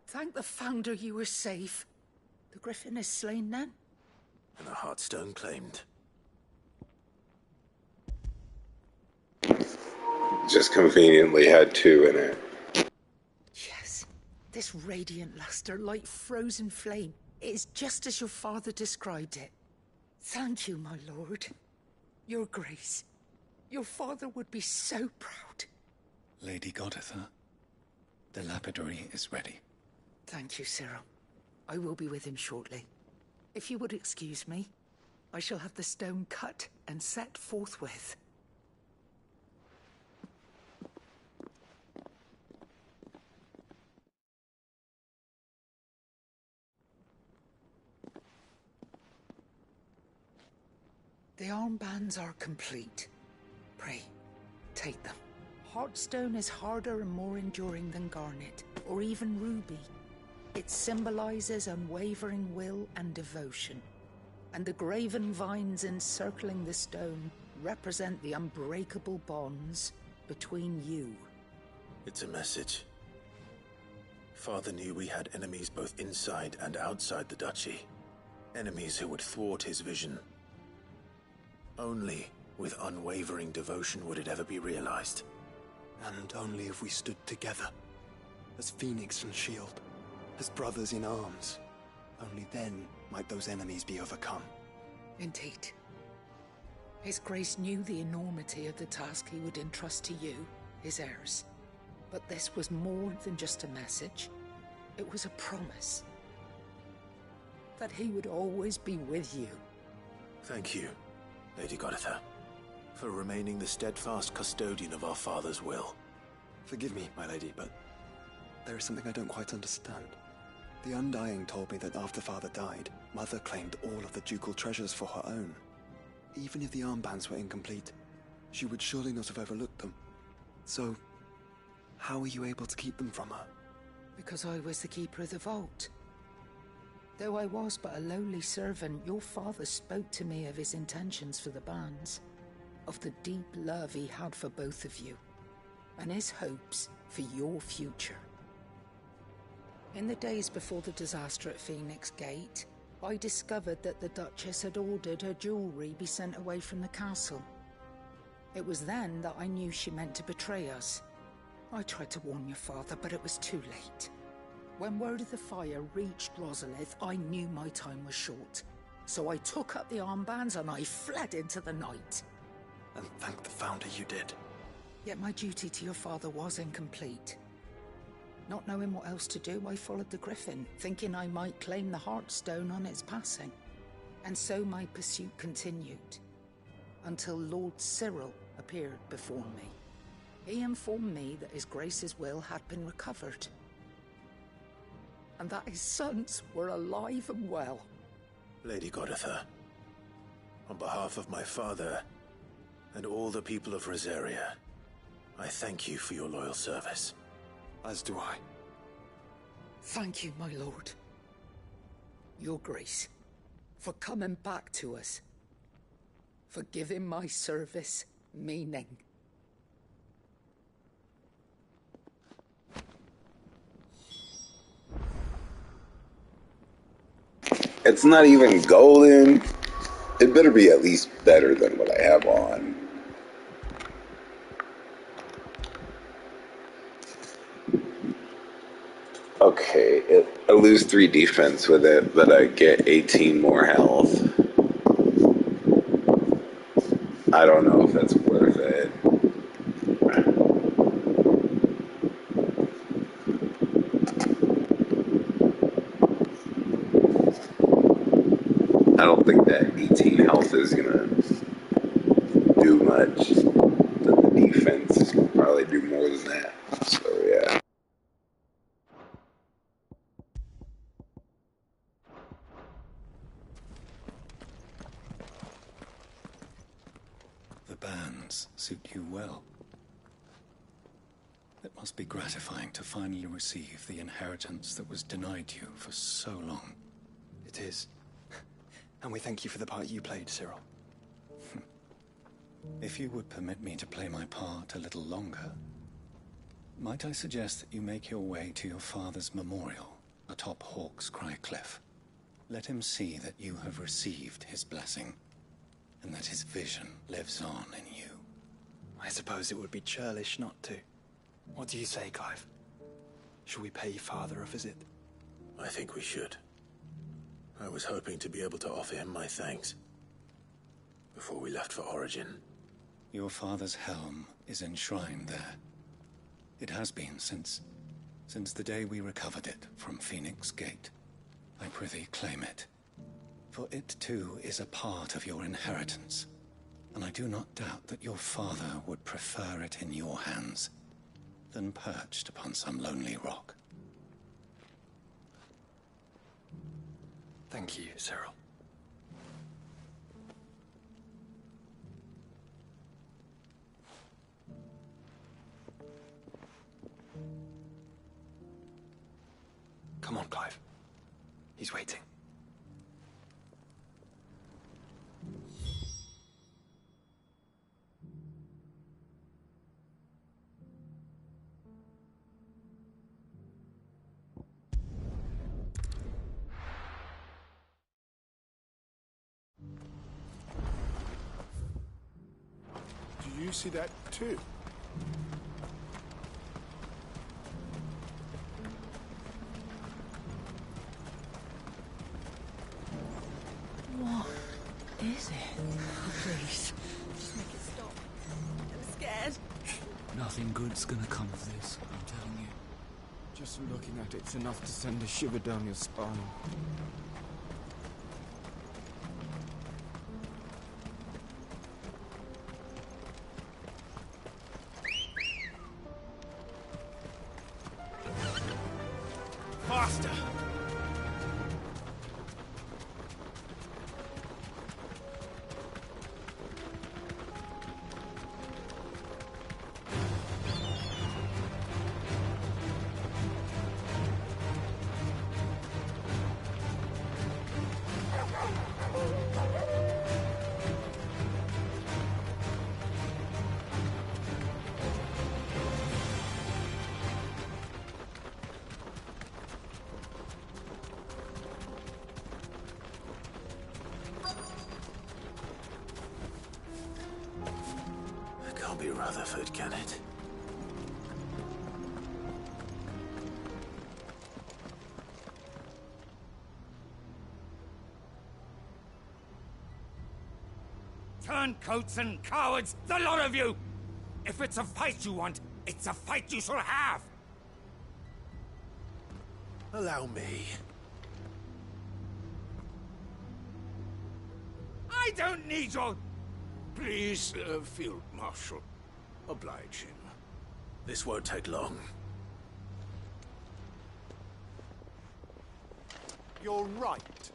Thank the Founder you were safe. The Griffin is slain then? And the Heartstone claimed. Just conveniently had two in it. Yes. This radiant luster, like frozen flame. It is just as your father described it. Thank you, my lord. Your Grace. Your father would be so proud. Lady Goditha, the lapidary is ready. Thank you, Cyril. I will be with him shortly. If you would excuse me, I shall have the stone cut and set forthwith. The armbands are complete. Pray, take them. Heartstone is harder and more enduring than garnet, or even ruby. It symbolizes unwavering will and devotion. And the graven vines encircling the stone represent the unbreakable bonds between you. It's a message. Father knew we had enemies both inside and outside the duchy. Enemies who would thwart his vision. Only with unwavering devotion would it ever be realized. And only if we stood together, as Phoenix and Shield, as brothers in arms. Only then might those enemies be overcome. Indeed. His Grace knew the enormity of the task he would entrust to you, his heirs. But this was more than just a message. It was a promise. That he would always be with you. Thank you, Lady Goditha, for remaining the steadfast custodian of our father's will. Forgive me, my lady, but there is something I don't quite understand. The Undying told me that after Father died, Mother claimed all of the ducal treasures for her own. Even if the armbands were incomplete, she would surely not have overlooked them. So, how were you able to keep them from her? Because I was the keeper of the vault. Though I was but a lowly servant, your father spoke to me of his intentions for the bands, of the deep love he had for both of you, and his hopes for your future. In the days before the disaster at Phoenix Gate, I discovered that the Duchess had ordered her jewelry be sent away from the castle. It was then that I knew she meant to betray us. I tried to warn your father, but it was too late. When word of the fire reached Rosalith, I knew my time was short. So I took up the armbands and I fled into the night. And thank the Founder you did. Yet my duty to your father was incomplete. Not knowing what else to do, I followed the Griffin, thinking I might claim the Heartstone on its passing. And so my pursuit continued, until Lord Cyril appeared before me. He informed me that His Grace's will had been recovered, and that his sons were alive and well. Lady Goditha, on behalf of my father and all the people of Rosaria, I thank you for your loyal service. As do I. Thank you, my lord. Your Grace, for coming back to us. For giving my service meaning. It's not even golden. It better be at least better than what I have on. Okay, I lose 3 defense with it, but I get 18 more health. I don't know if that's worth it. I don't think that 18 health is gonna do much. The defense will probably do more than that. So yeah. The bands suit you well. It must be gratifying to finally receive the inheritance that was denied you for so long. It is. And we thank you for the part you played, Cyril. If you would permit me to play my part a little longer, might I suggest that you make your way to your father's memorial atop Hawk's Cry Cliff? Let him see that you have received his blessing, and that his vision lives on in you. I suppose it would be churlish not to. What do you say, Clive? Shall we pay Father a visit? I think we should. I was hoping to be able to offer him my thanks before we left for Origin. Your father's helm is enshrined there. It has been since the day we recovered it from Phoenix Gate. I prithee claim it, for it too is a part of your inheritance, and I do not doubt that your father would prefer it in your hands than perched upon some lonely rock. Thank you, Cyril. Come on, Clive. He's waiting. Do you see that too? What is it? Please, just make it stop. I'm scared. Nothing good's gonna come of this, I'm telling you. Just looking at it's enough to send a shiver down your spine. Faster! Can't be Rutherford, can it? Turncoats and cowards, the lot of you! If it's a fight you want, it's a fight you shall have! Allow me. I don't need your... Please, Field Marshal, oblige him. This won't take long. You're right.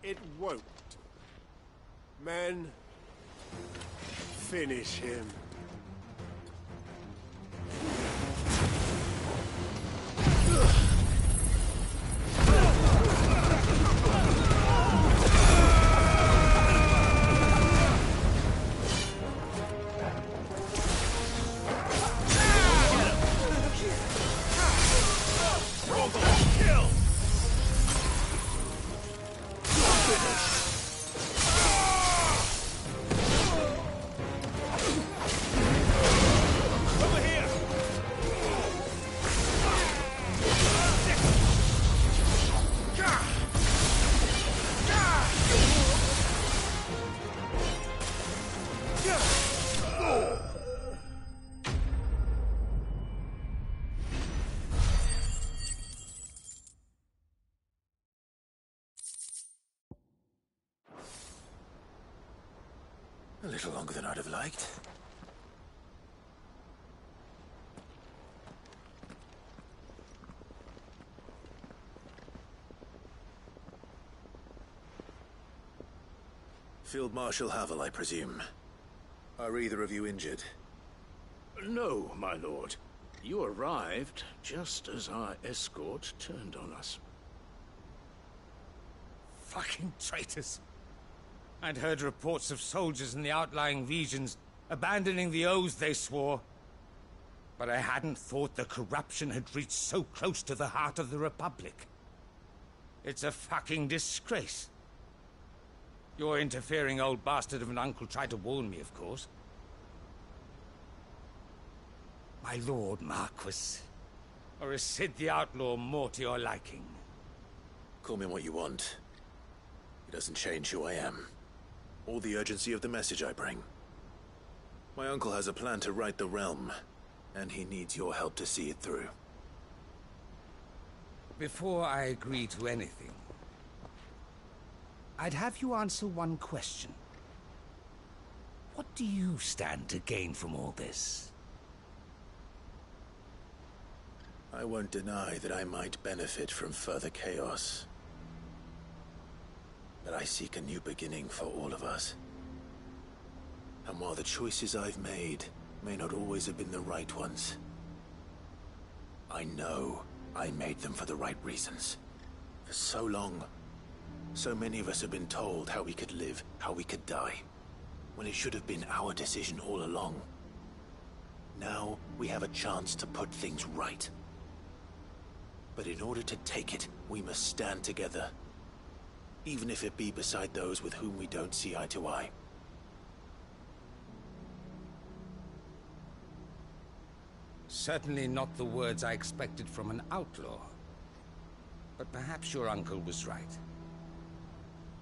It won't. Men, finish him. A little longer than I'd have liked. Field Marshal Havel, I presume. Are either of you injured? No, my lord. You arrived just as our escort turned on us. Fucking traitors! I'd heard reports of soldiers in the outlying regions abandoning the oaths they swore. But I hadn't thought the corruption had reached so close to the heart of the Republic. It's a fucking disgrace. Your interfering old bastard of an uncle tried to warn me, of course. My lord Marquis. Or is Sid the Outlaw more to your liking? Call me what you want. It doesn't change who I am. Or the urgency of the message I bring. My uncle has a plan to right the realm, and he needs your help to see it through. Before I agree to anything, I'd have you answer one question. What do you stand to gain from all this? I won't deny that I might benefit from further chaos. But I seek a new beginning for all of us. And while the choices I've made may not always have been the right ones, I know I made them for the right reasons. For so long, so many of us have been told how we could live, how we could die, when it should have been our decision all along. Now, we have a chance to put things right. But in order to take it, we must stand together. Even if it be beside those with whom we don't see eye to eye. Certainly not the words I expected from an outlaw. But perhaps your uncle was right.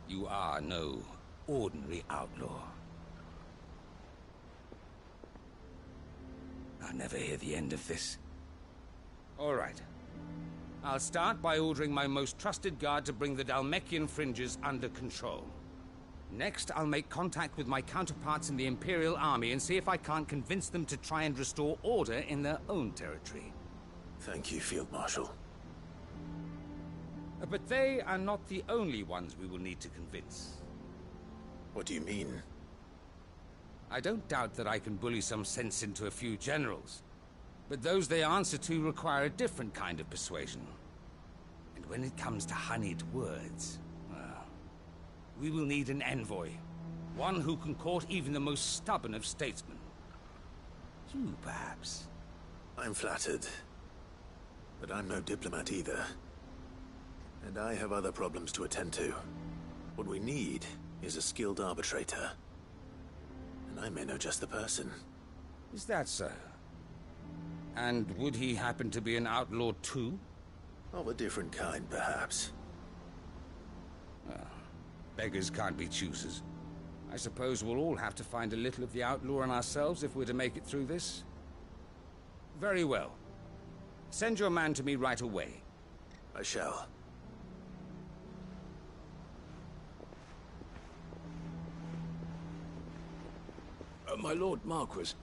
You are no ordinary outlaw. I'll never hear the end of this. All right. I'll start by ordering my most trusted guard to bring the Dhalmekian fringes under control. Next, I'll make contact with my counterparts in the Imperial Army and see if I can't convince them to try and restore order in their own territory. Thank you, Field Marshal. But they are not the only ones we will need to convince. What do you mean? I don't doubt that I can bully some sense into a few generals. But those they answer to require a different kind of persuasion. And when it comes to honeyed words, well, we will need an envoy. One who can court even the most stubborn of statesmen. You, perhaps. I'm flattered. But I'm no diplomat either. And I have other problems to attend to. What we need is a skilled arbitrator. And I may know just the person. Is that so? And would he happen to be an outlaw too? Of a different kind, perhaps. Beggars can't be choosers. I suppose we'll all have to find a little of the outlaw in ourselves if we're to make it through this. Very well. Send your man to me right away. I shall. My Lord Marquis.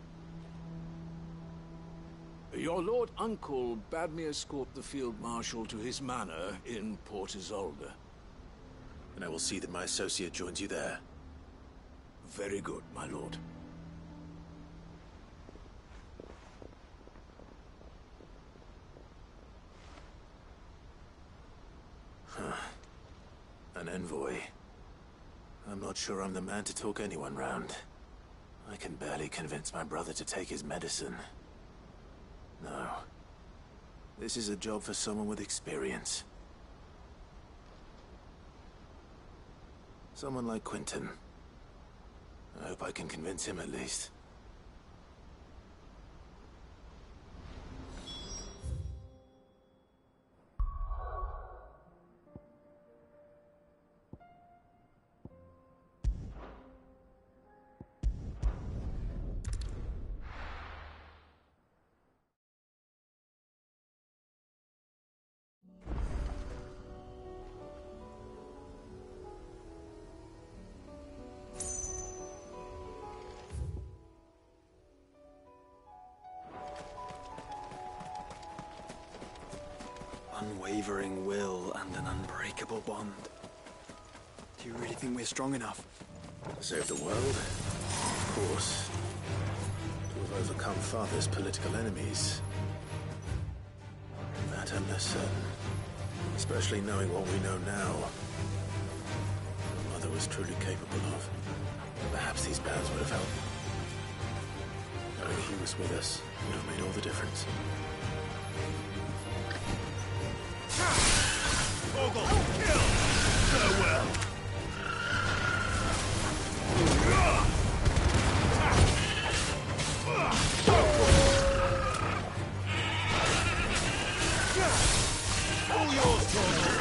Your Lord Uncle bade me escort the Field Marshal to his manor in Port Isolde. And I will see that my associate joins you there. Very good, my lord. An envoy. I'm not sure I'm the man to talk anyone round. I can barely convince my brother to take his medicine. No. This is a job for someone with experience. Someone like Quentin. I hope I can convince him at least. Unwavering will and an unbreakable bond. Do you really think we're strong enough? To save the world? Of course. To have overcome Father's political enemies. That I'm less certain. Especially knowing what we know now. What Mother was truly capable of. Perhaps these bands would have helped. Knowing he was with us would have made all the difference. Ogle, kill! Farewell! All yours, Torgal!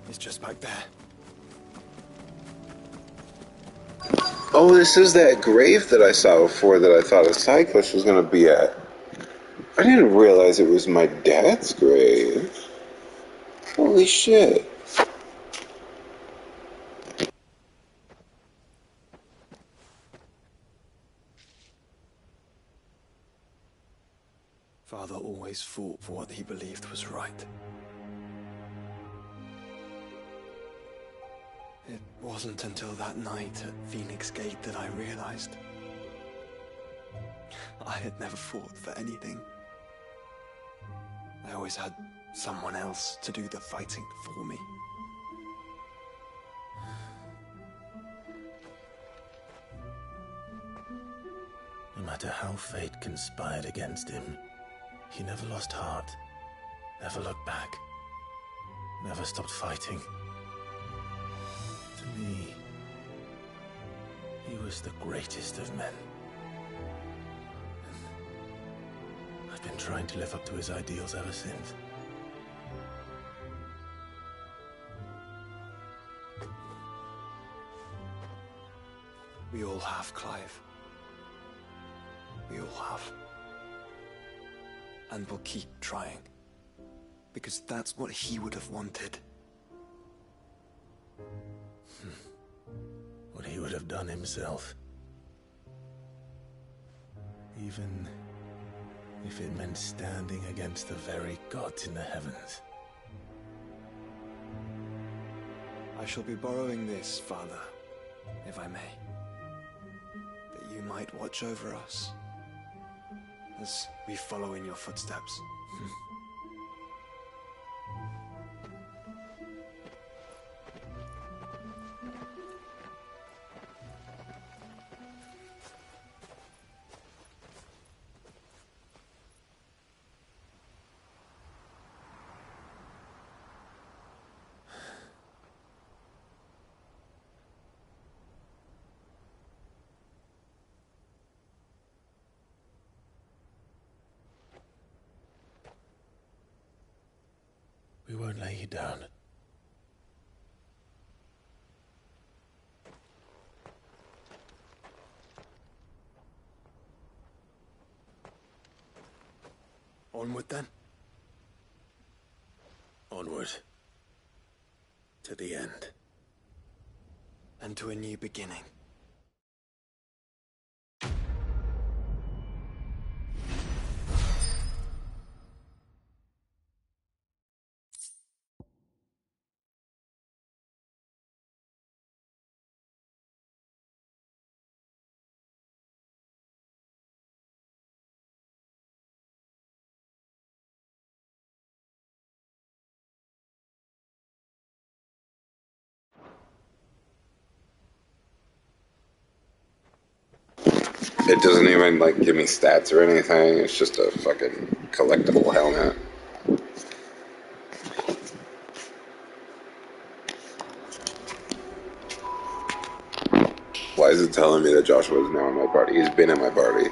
It's just back there. Oh, this is that grave that I saw before that I thought a side quest was going to be at. I didn't realize it was my dad's grave. Holy shit. Father always fought for what he believed was right. It wasn't until that night at Phoenix Gate that I realized I had never fought for anything. I always had someone else to do the fighting for me. No matter how fate conspired against him, he never lost heart, never looked back, never stopped fighting. To me, he was the greatest of men. And I've been trying to live up to his ideals ever since. We all have, Clive. We all have. And we'll keep trying. Because that's what he would have wanted. What he would have done himself. Even if it meant standing against the very gods in the heavens. I shall be borrowing this, Father, if I may. That you might watch over us as we follow in your footsteps. We won't lay you down. Onward then. Onward. To the end. And to a new beginning. It doesn't even, like, give me stats or anything. It's just a fucking collectible helmet. Why is it telling me that Joshua is now in my party? He's been in my party.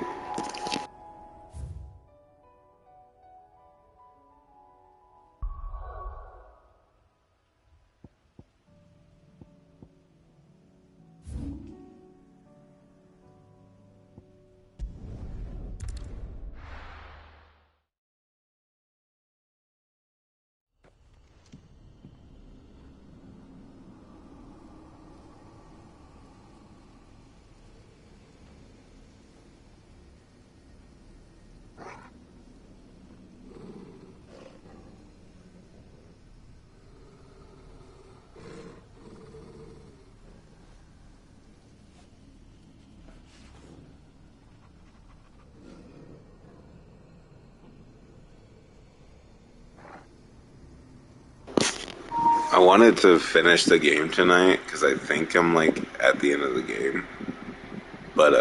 I wanted to finish the game tonight because I think I'm like at the end of the game, but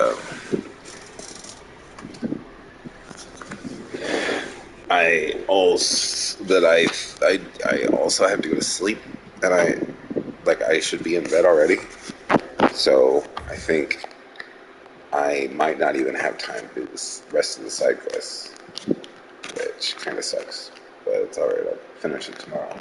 I also have to go to sleep, and I should be in bed already, so I think I might not even have time to do the rest of the side quests, which kind of sucks, but it's alright. I'll finish it tomorrow.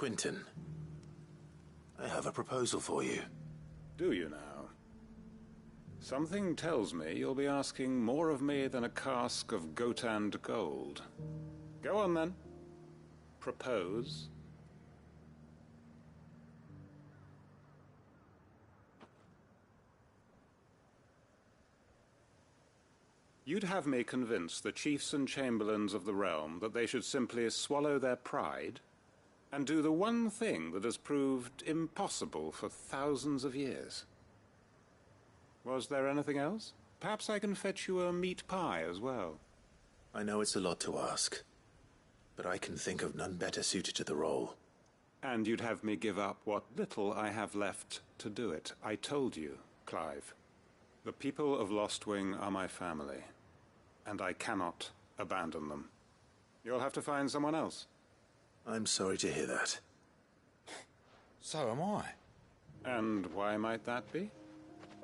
Quentin, I have a proposal for you. Do you now? Something tells me you'll be asking more of me than a cask of Gotand gold. Go on then. Propose. You'd have me convince the chiefs and chamberlains of the realm that they should simply swallow their pride and do the one thing that has proved impossible for thousands of years. Was there anything else? Perhaps I can fetch you a meat pie as well. I know it's a lot to ask, but I can think of none better suited to the role. And you'd have me give up what little I have left to do it. I told you, Clive. The people of Lostwing are my family, and I cannot abandon them. You'll have to find someone else. I'm sorry to hear that. So am I. And why might that be?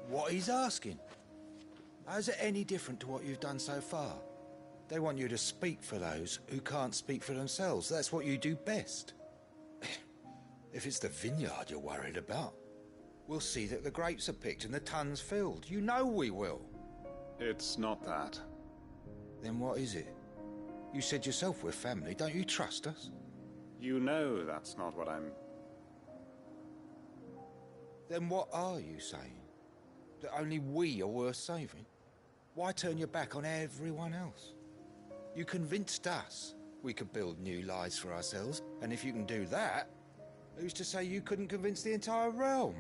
What he's asking. How's it any different to what you've done so far? They want you to speak for those who can't speak for themselves. That's what you do best. If it's the vineyard you're worried about, we'll see that the grapes are picked and the tons filled. You know we will. It's not that. Then what is it? You said yourself we're family. Don't you trust us? You know that's not what I'm... Then what are you saying? That only we are worth saving? Why turn your back on everyone else? You convinced us we could build new lives for ourselves, and if you can do that, who's to say you couldn't convince the entire realm?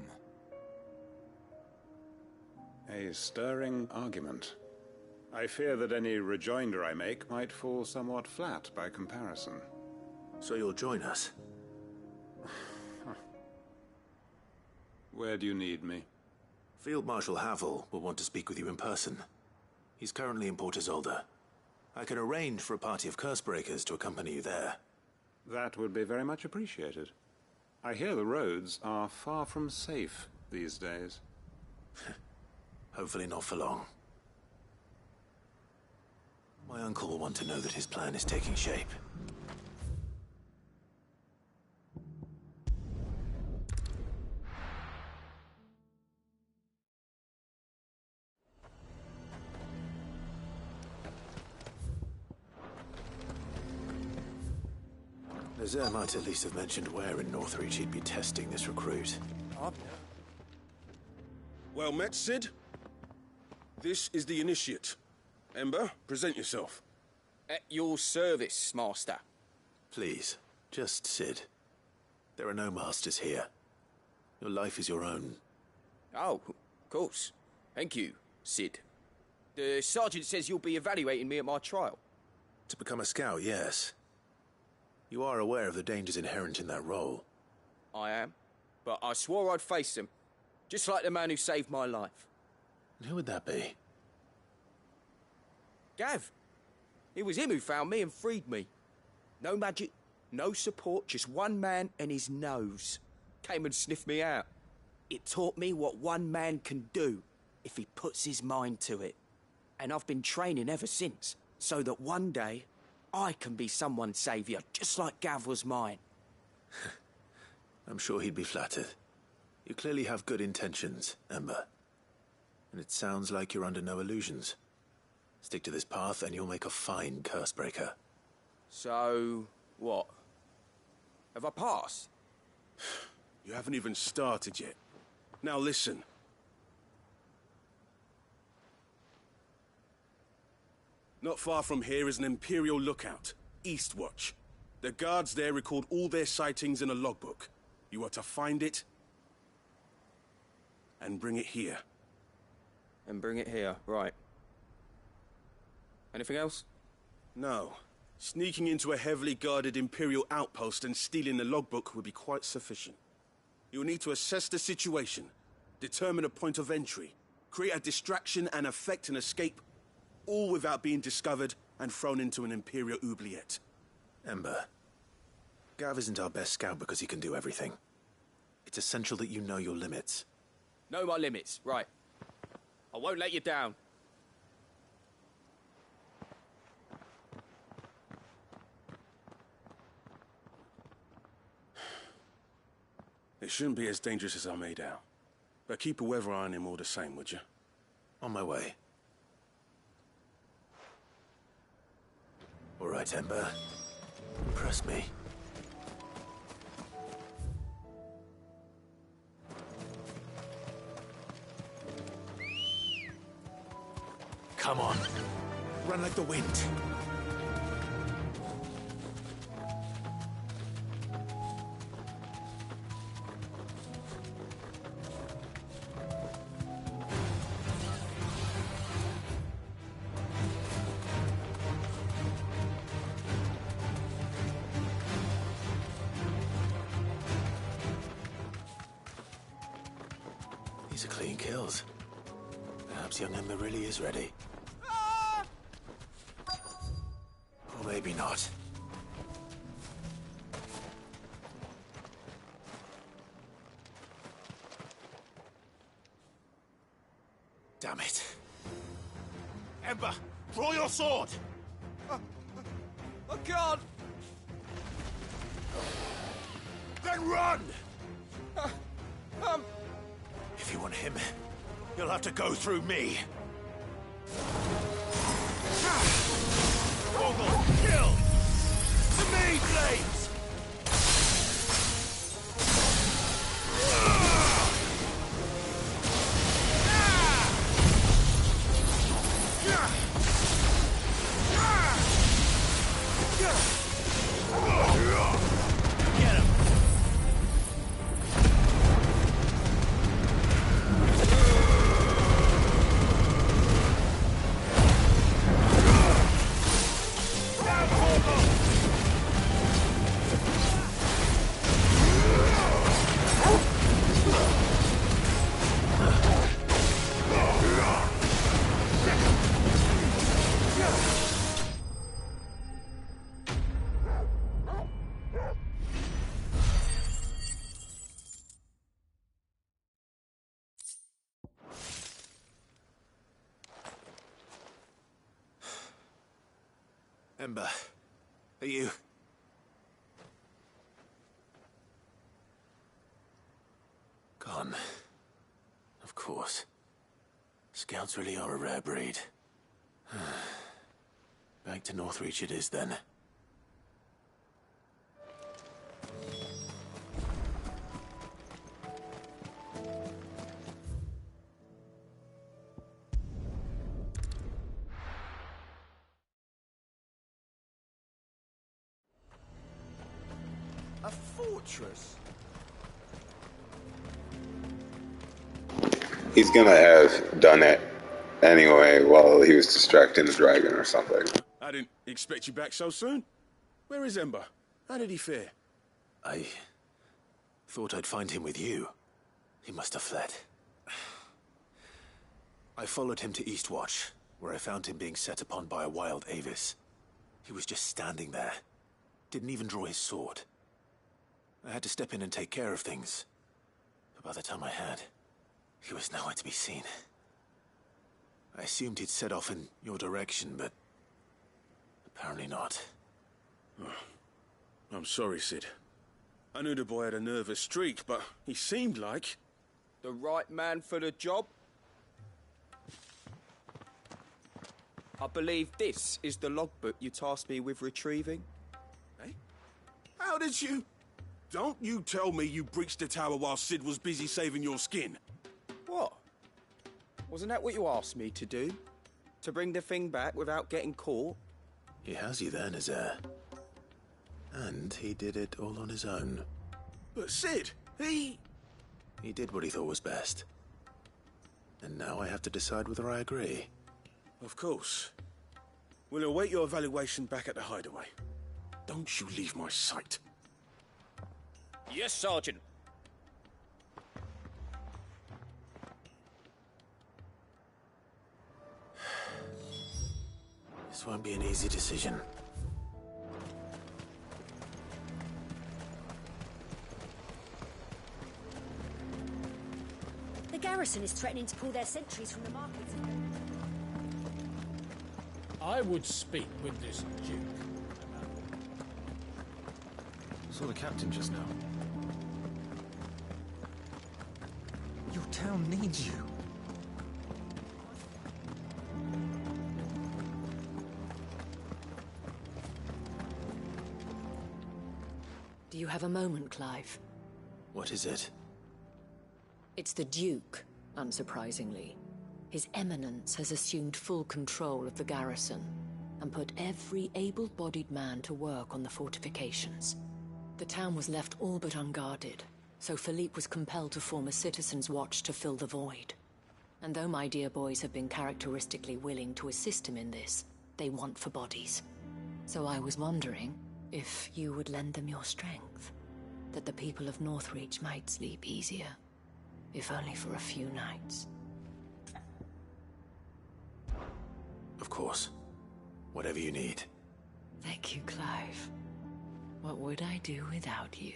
A stirring argument. I fear that any rejoinder I make might fall somewhat flat by comparison. So you'll join us? Where do you need me? Field Marshal Havel will want to speak with you in person. He's currently in Port Isolde. I can arrange for a party of Cursebreakers to accompany you there. That would be very much appreciated. I hear the roads are far from safe these days. Hopefully not for long. My uncle will want to know that his plan is taking shape. Lazare might at least have mentioned where in Northreach he'd be testing this recruit. Well met, Sid. This is the initiate. Ember, present yourself. At your service, Master. Please, just Sid. There are no masters here. Your life is your own. Oh, of course. Thank you, Sid. The sergeant says you'll be evaluating me at my trial. To become a scout, yes. You are aware of the dangers inherent in that role. I am. But I swore I'd face them. Just like the man who saved my life. And who would that be? Gav. It was him who found me and freed me. No magic, no support, just one man and his nose. Came and sniffed me out. It taught me what one man can do if he puts his mind to it. And I've been training ever since, so that one day I can be someone's saviour, just like Gav was mine. I'm sure he'd be flattered. You clearly have good intentions, Ember. And it sounds like you're under no illusions. Stick to this path and you'll make a fine Cursebreaker. So, what? Have I passed? You haven't even started yet. Now listen. Not far from here is an Imperial lookout, Eastwatch. The guards there record all their sightings in a logbook. You are to find it and bring it here. And bring it here, right. Anything else? No. Sneaking into a heavily guarded Imperial outpost and stealing the logbook would be quite sufficient. You'll need to assess the situation, determine a point of entry, create a distraction and effect an escape, all without being discovered and thrown into an Imperial oubliette. Ember, Gav isn't our best scout because he can do everything. It's essential that you know your limits. Know my limits, right. I won't let you down. It shouldn't be as dangerous as I made out. But keep a weather eye on him all the same, would you? On my way. All right, Ember. Impress me. Come on. Run like the wind. These are clean kills. Perhaps young Ember really is ready. Or maybe not. Damn it. Ember, draw your sword! Oh, God! Then run! If you want him, you'll have to go through me. Ogle, kill! To me, Flames! Get him! Ember, are you... Gone. Of course. Scouts really are a rare breed. Back to Northreach it is then. A fortress? He's gonna have done it anyway while he was distracting the dragon or something. I didn't expect you back so soon. Where is Ember? How did he fare? I thought I'd find him with you. He must have fled. I followed him to Eastwatch, where I found him being set upon by a wild Avis. He was just standing there. Didn't even draw his sword. I had to step in and take care of things. But by the time I had, he was nowhere to be seen. I assumed he'd set off in your direction, but apparently not. Oh, I'm sorry, Sid. I knew the boy had a nervous streak, but he seemed like... The right man for the job? I believe this is the logbook you tasked me with retrieving. Eh? How did you... Don't you tell me you breached the tower while Sid was busy saving your skin. What? Wasn't that what you asked me to do? To bring the thing back without getting caught? He has you there, Nazaire. And he did it all on his own. But Sid, he did what he thought was best. And now I have to decide whether I agree. Of course. We'll await your evaluation back at the hideaway. Don't you leave my sight. Yes, Sergeant. This won't be an easy decision. The garrison is threatening to pull their sentries from the markets. I would speak with this Duke. I saw the captain just now. town needs you. Do you have a moment, Clive? What is it? It's the Duke, unsurprisingly. His Eminence has assumed full control of the garrison and put every able-bodied man to work on the fortifications. The town was left all but unguarded, so Philippe was compelled to form a citizen's watch to fill the void. And though my dear boys have been characteristically willing to assist him in this, they want for bodies. So I was wondering if you would lend them your strength, that the people of Northreach might sleep easier, if only for a few nights. Of course. Whatever you need. Thank you, Clive. What would I do without you?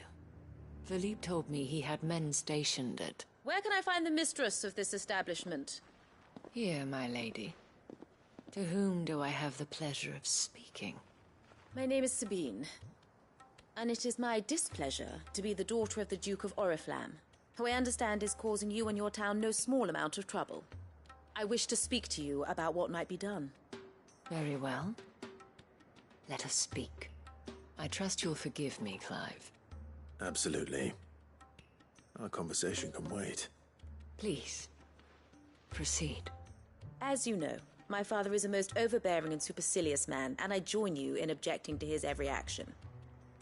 Philippe told me he had men stationed at... Where can I find the mistress of this establishment? Here, my lady. To whom do I have the pleasure of speaking? My name is Sabine, and it is my displeasure to be the daughter of the Duke of Oriflamme, who I understand is causing you and your town no small amount of trouble. I wish to speak to you about what might be done. Very well. Let us speak. I trust you'll forgive me, Clive. Absolutely. Our conversation can wait. Please, proceed. As you know, my father is a most overbearing and supercilious man, and I join you in objecting to his every action.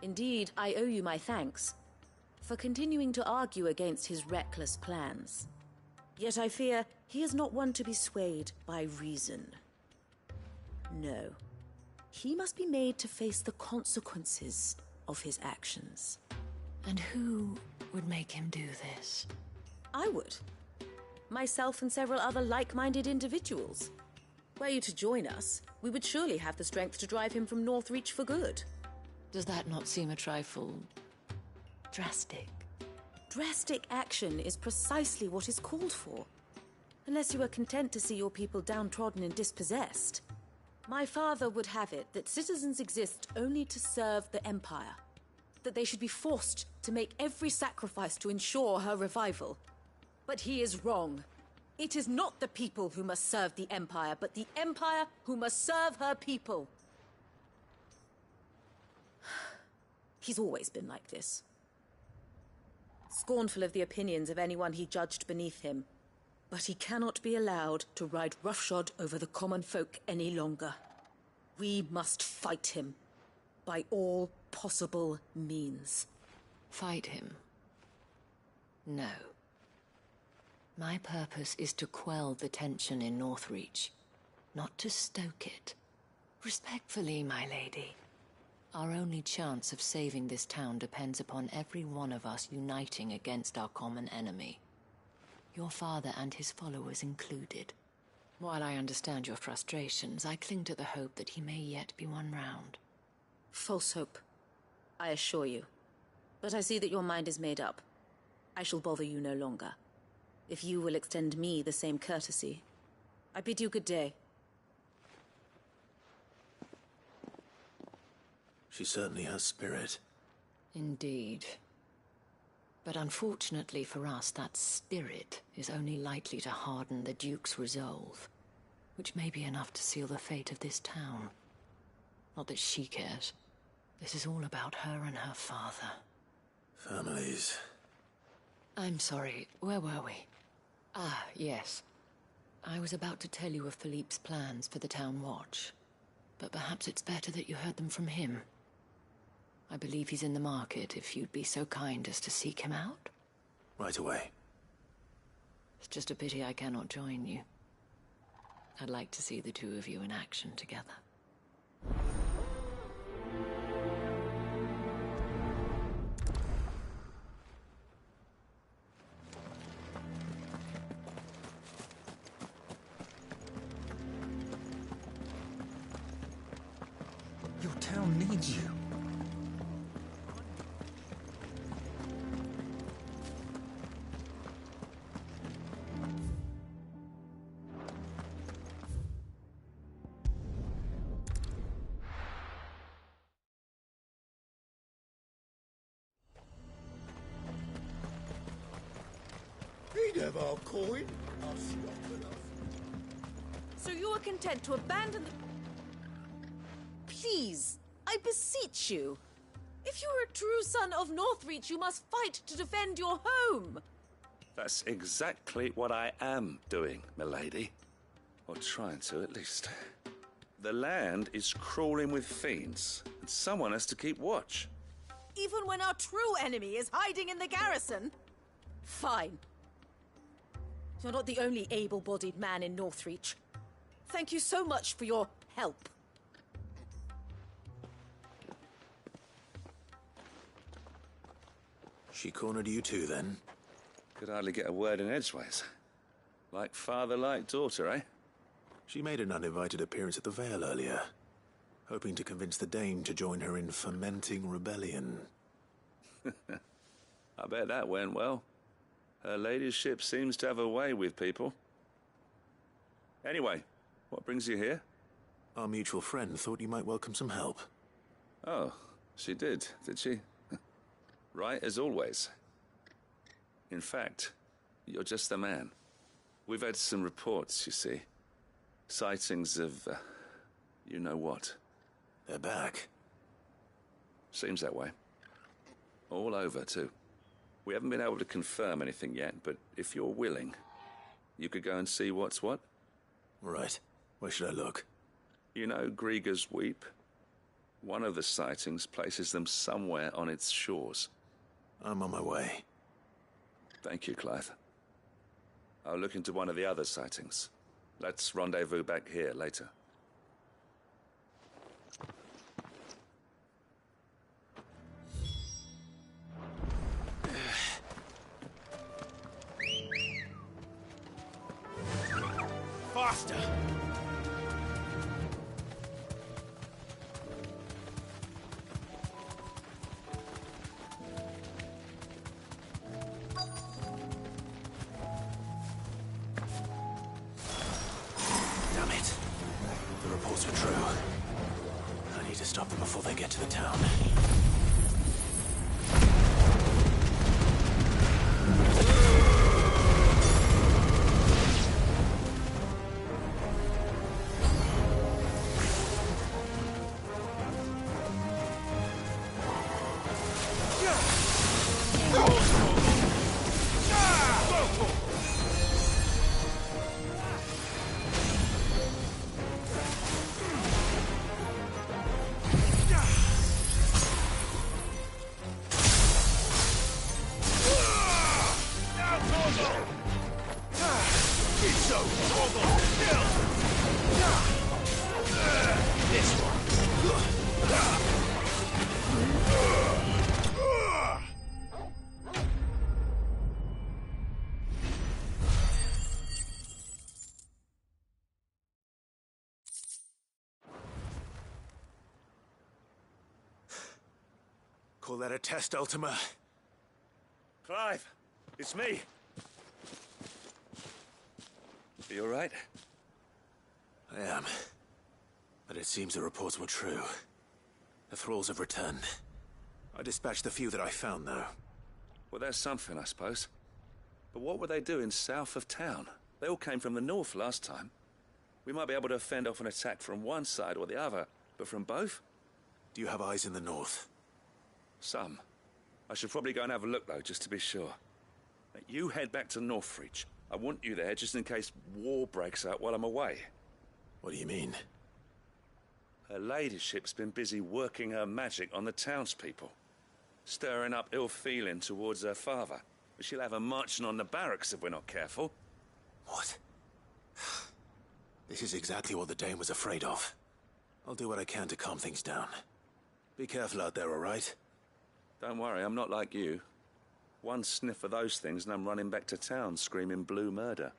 Indeed, I owe you my thanks for continuing to argue against his reckless plans. Yet I fear he is not one to be swayed by reason. No. He must be made to face the consequences of his actions. And who would make him do this? I would. Myself and several other like-minded individuals. Were you to join us, we would surely have the strength to drive him from Northreach for good. Does that not seem a trifle... drastic? Drastic action is precisely what is called for. Unless you are content to see your people downtrodden and dispossessed. My father would have it that citizens exist only to serve the Empire. That they should be forced to make every sacrifice to ensure her revival. But he is wrong. It is not the people who must serve the Empire, but the Empire who must serve her people. He's always been like this. Scornful of the opinions of anyone he judged beneath him. But he cannot be allowed to ride roughshod over the common folk any longer. We must fight him. By all possible means. Fight him? No. My purpose is to quell the tension in Northreach, not to stoke it. Respectfully, my lady. Our only chance of saving this town depends upon every one of us uniting against our common enemy. Your father and his followers included. While I understand your frustrations, I cling to the hope that he may yet be won round. False hope, I assure you. But I see that your mind is made up. I shall bother you no longer. If you will extend me the same courtesy, I bid you good day. She certainly has spirit. Indeed. But unfortunately for us, that spirit is only likely to harden the Duke's resolve, which may be enough to seal the fate of this town. Not that she cares. This is all about her and her father. Families. I'm sorry, where were we? Ah, yes. I was about to tell you of Philippe's plans for the town watch, but perhaps it's better that you heard them from him. I believe he's in the market, if you'd be so kind as to seek him out. Right away. It's just a pity I cannot join you. I'd like to see the two of you in action together. Your town needs you. have our coin, our stock enough. So you are content to abandon the... Please, I beseech you. If you are a true son of Northreach, you must fight to defend your home. That's exactly what I am doing, milady. Or trying to, at least. The land is crawling with fiends, and someone has to keep watch. Even when our true enemy is hiding in the garrison? Fine. You're not the only able-bodied man in Northreach. Thank you so much for your help. She cornered you too, then? Could hardly get a word in edgeways. Like father, like daughter, eh? She made an uninvited appearance at the Vale earlier, hoping to convince the Dane to join her in fomenting rebellion. I bet that went well. Her ladyship seems to have a way with people. Anyway, what brings you here? Our mutual friend thought you might welcome some help. Oh, she did she? Right as always. In fact, you're just the man. We've had some reports, you see. Sightings of, you know what. They're back. Seems that way. All over, too. We haven't been able to confirm anything yet, but if you're willing, you could go and see what's what. Right. Where should I look? You know Grieger's Weep? One of the sightings places them somewhere on its shores. I'm on my way. Thank you, Clive. I'll look into one of the other sightings. Let's rendezvous back here later. Faster! Damn it. The reports are true. I need to stop them before they get to the town. Call that a test, Ultima? Clive, it's me. Are you all right? I am. But it seems the reports were true. The thralls have returned. I dispatched the few that I found, though. Well, that's something, I suppose. But what were they doing south of town? They all came from the north last time. We might be able to fend off an attack from one side or the other, but from both? Do you have eyes in the north? Some. I should probably go and have a look, though, just to be sure. Now, you head back to Northreach. I want you there just in case war breaks out while I'm away. What do you mean? Her ladyship's been busy working her magic on the townspeople, stirring up ill feeling towards her father. She'll have her marching on the barracks if we're not careful. What? This is exactly what the Dane was afraid of. I'll do what I can to calm things down. Be careful out there, all right? Don't worry, I'm not like you. One sniff of those things and I'm running back to town screaming blue murder.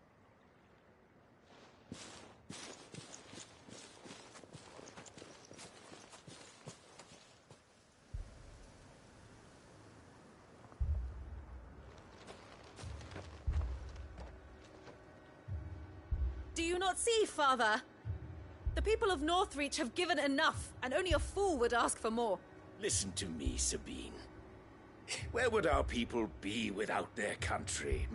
Do you not see, Father? The people of Northreach have given enough, and only a fool would ask for more. Listen to me, Sabine. Where would our people be without their country,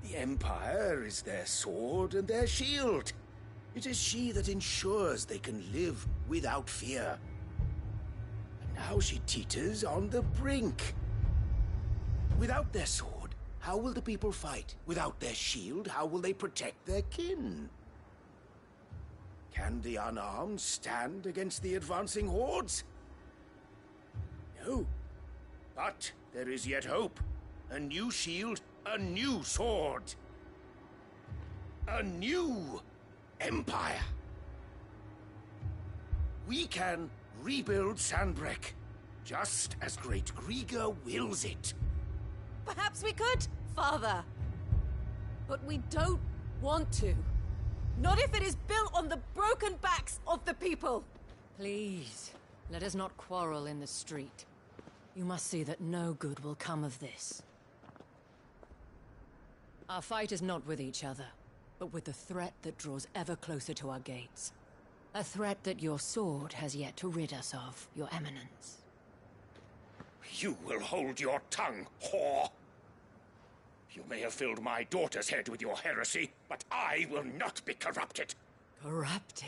The Empire is their sword and their shield. It is she that ensures they can live without fear. And now she teeters on the brink. Without their sword, how will the people fight? Without their shield, how will they protect their kin? Can the unarmed stand against the advancing hordes? No. But there is yet hope. A new shield, a new sword. A new empire. We can rebuild Sandbreck, just as Great Grieger wills it. Perhaps we could, Father. But we don't want to. Not if it is built on the broken backs of the people. Please, let us not quarrel in the street. You must see that no good will come of this. Our fight is not with each other, but with the threat that draws ever closer to our gates. A threat that your sword has yet to rid us of, Your Eminence. You will hold your tongue, whore. You may have filled my daughter's head with your heresy, but I will not be corrupted. Corrupted?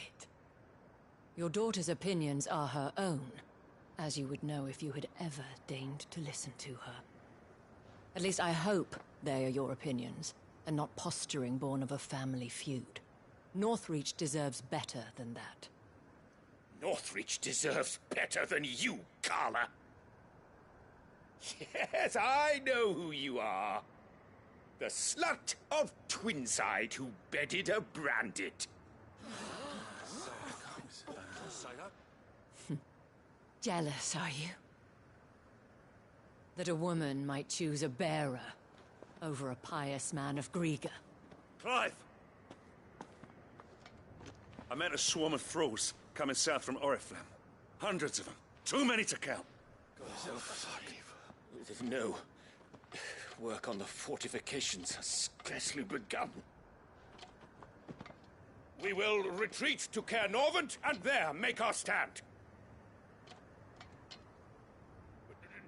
Your daughter's opinions are her own, as you would know if you had ever deigned to listen to her. At least I hope they are your opinions, and not posturing born of a family feud. Northreach deserves better than that. Northreach deserves better than you, Carla. Yes, I know who you are. The slut of Twinside who bedded a Brandit. Jealous, are you? That a woman might choose a bearer over a pious man of Grieger. Clive! I met a swarm of thralls coming south from Oriflamme. Hundreds of them. Too many to count. No. Work on the fortifications has scarcely begun. We will retreat to Caer Norvent and there make our stand.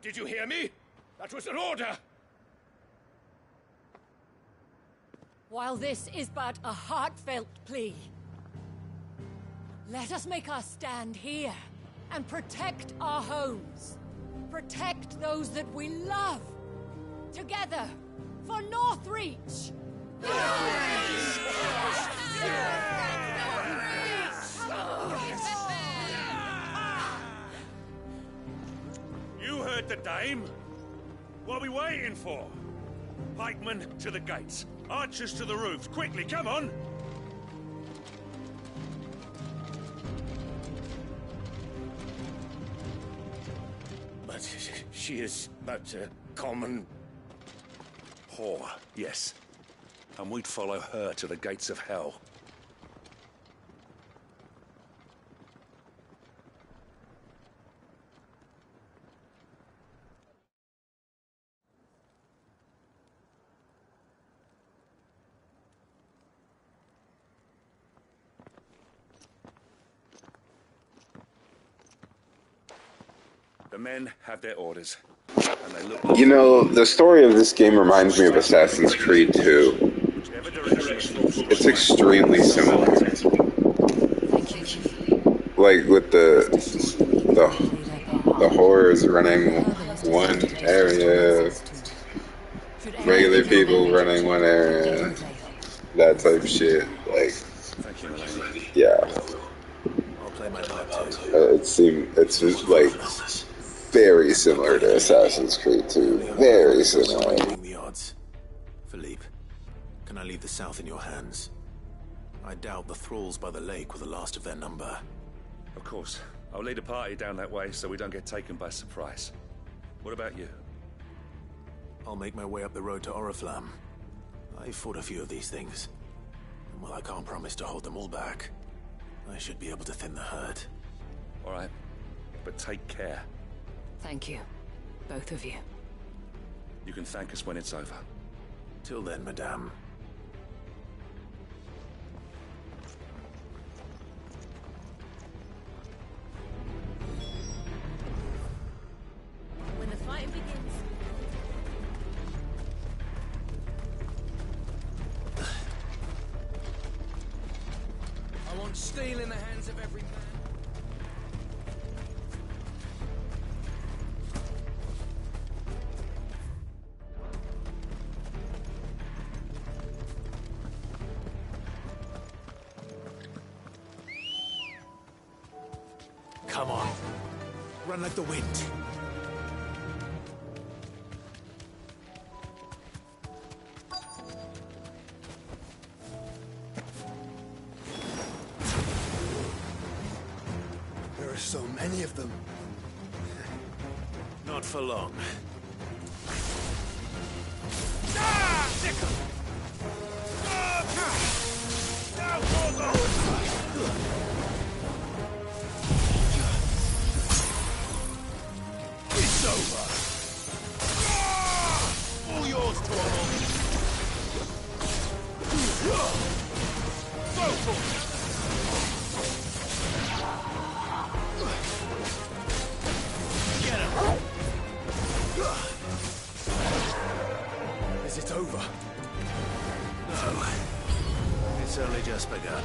Did you hear me? That was an order! While this is but a heartfelt plea, let us make our stand here and protect our homes. Protect those that we love. Together, for Northreach! You heard the dame. What are we waiting for? Pikemen to the gates. Archers to the roofs. Quickly, come on! But she is but a common... whore, yes. And we'd follow her to the gates of hell. The men have their orders, and they look... You know, the story of this game reminds me of Assassin's Creed 2. It's extremely similar. Like with the horrors running one area, regular people running one area, that type of shit. Like, yeah. It's like very similar to Assassin's Creed 2. Very similar. The odds. Philippe, can I leave the south in your hands? I doubt the thralls by the lake were the last of their number. Of course. I'll lead a party down that way so we don't get taken by surprise. What about you? I'll make my way up the road to Oriflamme. I fought a few of these things. And while I can't promise to hold them all back, I should be able to thin the herd. All right. But take care. Thank you, both of you. You can thank us when it's over. Till then, madame. When the fighting begins... Run like the wind. There are so many of them. Not for long. It's over. All yours, Torval. Go for it. Get him. Is it over? No. It's only just begun.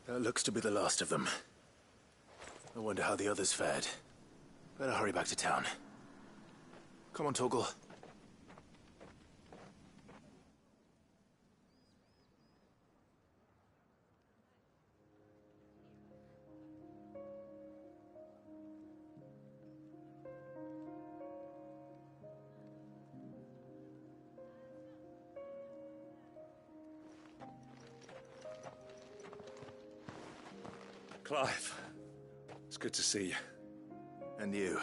That looks to be the last of them. I wonder how the others fared. Better hurry back to town. Come on, Torgal. Clive, it's good to see you. And you.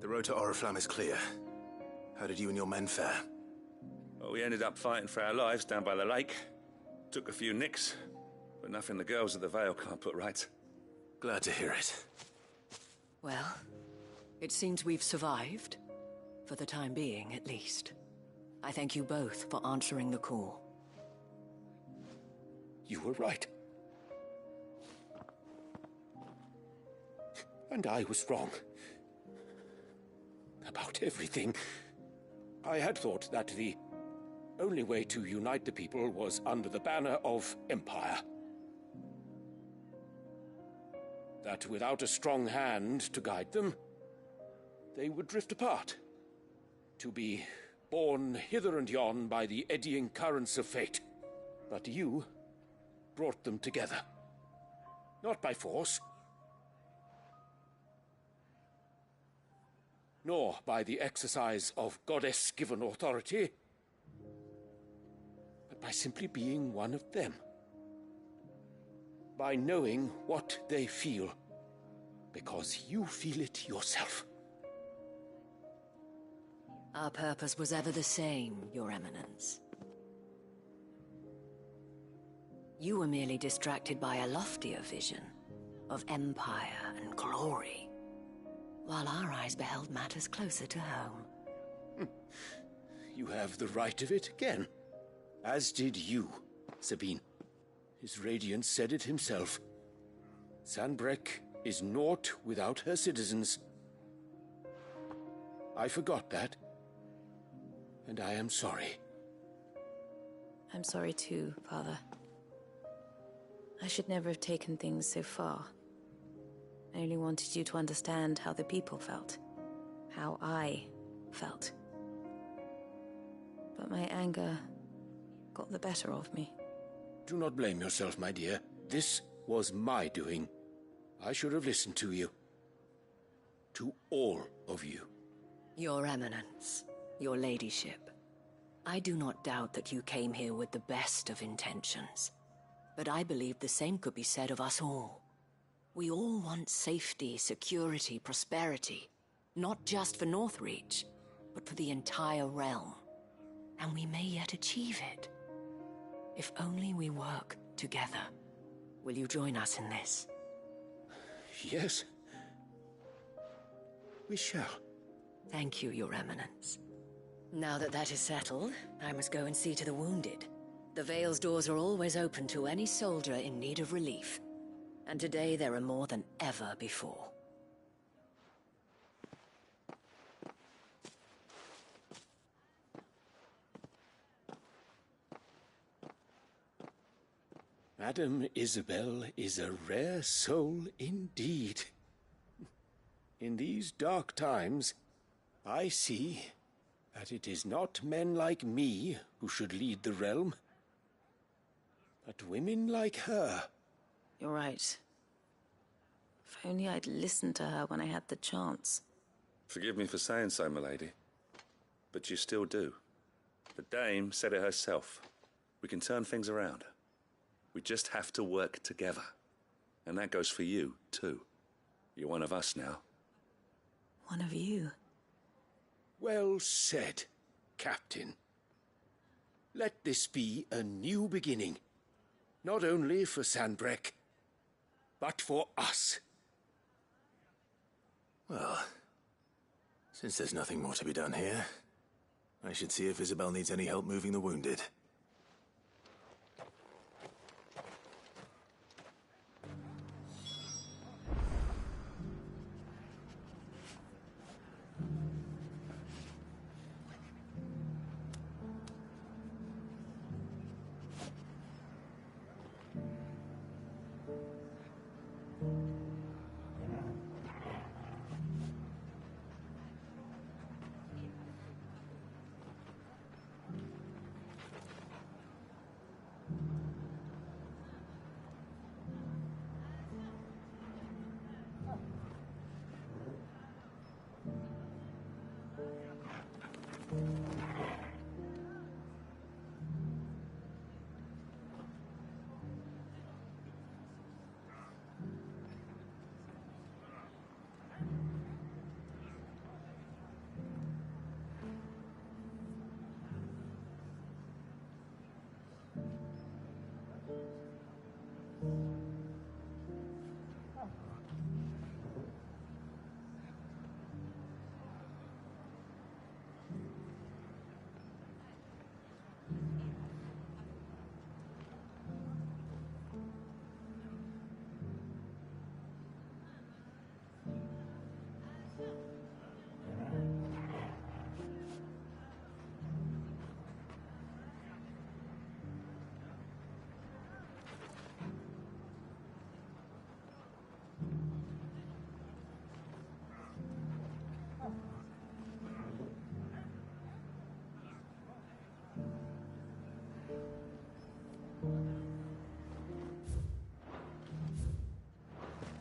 The road to Oriflamme is clear. How did you and your men fare? Well, we ended up fighting for our lives down by the lake. Took a few nicks, but nothing the girls of the Vale can't put right. Glad to hear it. Well, it seems we've survived. For the time being, at least. I thank you both for answering the call. You were right. And I was wrong. About everything. I had thought that the only way to unite the people was under the banner of Empire. That without a strong hand to guide them, they would drift apart. To be borne hither and yon by the eddying currents of fate. But you brought them together. Not by force, nor by the exercise of goddess-given authority, but by simply being one of them. By knowing what they feel, because you feel it yourself. Our purpose was ever the same, Your Eminence. You were merely distracted by a loftier vision of empire and glory, while our eyes beheld matters closer to home. You have the right of it again. As did you, Sabine. His radiance said it himself. Sanbreque is naught without her citizens. I forgot that, and I am sorry. I'm sorry too, Father. I should never have taken things so far. I only wanted you to understand how the people felt. How I felt. But my anger got the better of me. Do not blame yourself, my dear. This was my doing. I should have listened to you. To all of you. Your Eminence, your ladyship, I do not doubt that you came here with the best of intentions. But I believe the same could be said of us all. We all want safety, security, prosperity. Not just for Northreach, but for the entire realm. And we may yet achieve it. If only we work together. Will you join us in this? Yes. We shall. Thank you, Your Eminence. Now that that is settled, I must go and see to the wounded. The Vale's doors are always open to any soldier in need of relief. And today there are more than ever before. Madame Isabel is a rare soul indeed. In these dark times, I see that it is not men like me who should lead the realm, but women like her. You're right. If only I'd listened to her when I had the chance. Forgive me for saying so, milady, but you still do. The dame said it herself. We can turn things around. We just have to work together. And that goes for you, too. You're one of us now. One of you? Well said, Captain. Let this be a new beginning. Not only for Sanbreque, but for us. Well, since there's nothing more to be done here, I should see if Isabel needs any help moving the wounded.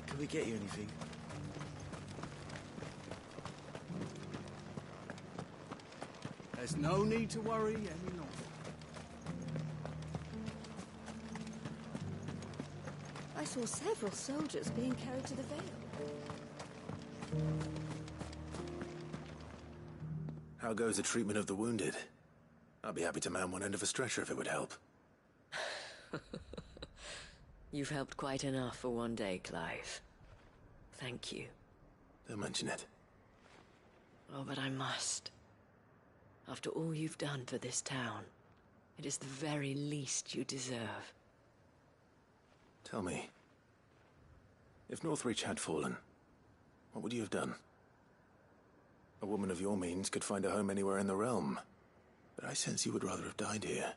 Can we get you anything? There's no need to worry any longer. I saw several soldiers being carried to the Vale. How goes the treatment of the wounded? I'll be happy to man one end of a stretcher if it would help. You've helped quite enough for one day, Clive. Thank you. Don't mention it. Oh, but I must. After all you've done for this town, it is the very least you deserve. Tell me, If Northreach had fallen, what would you have done? A woman of your means could find a home anywhere in the realm, but I sense you would rather have died here.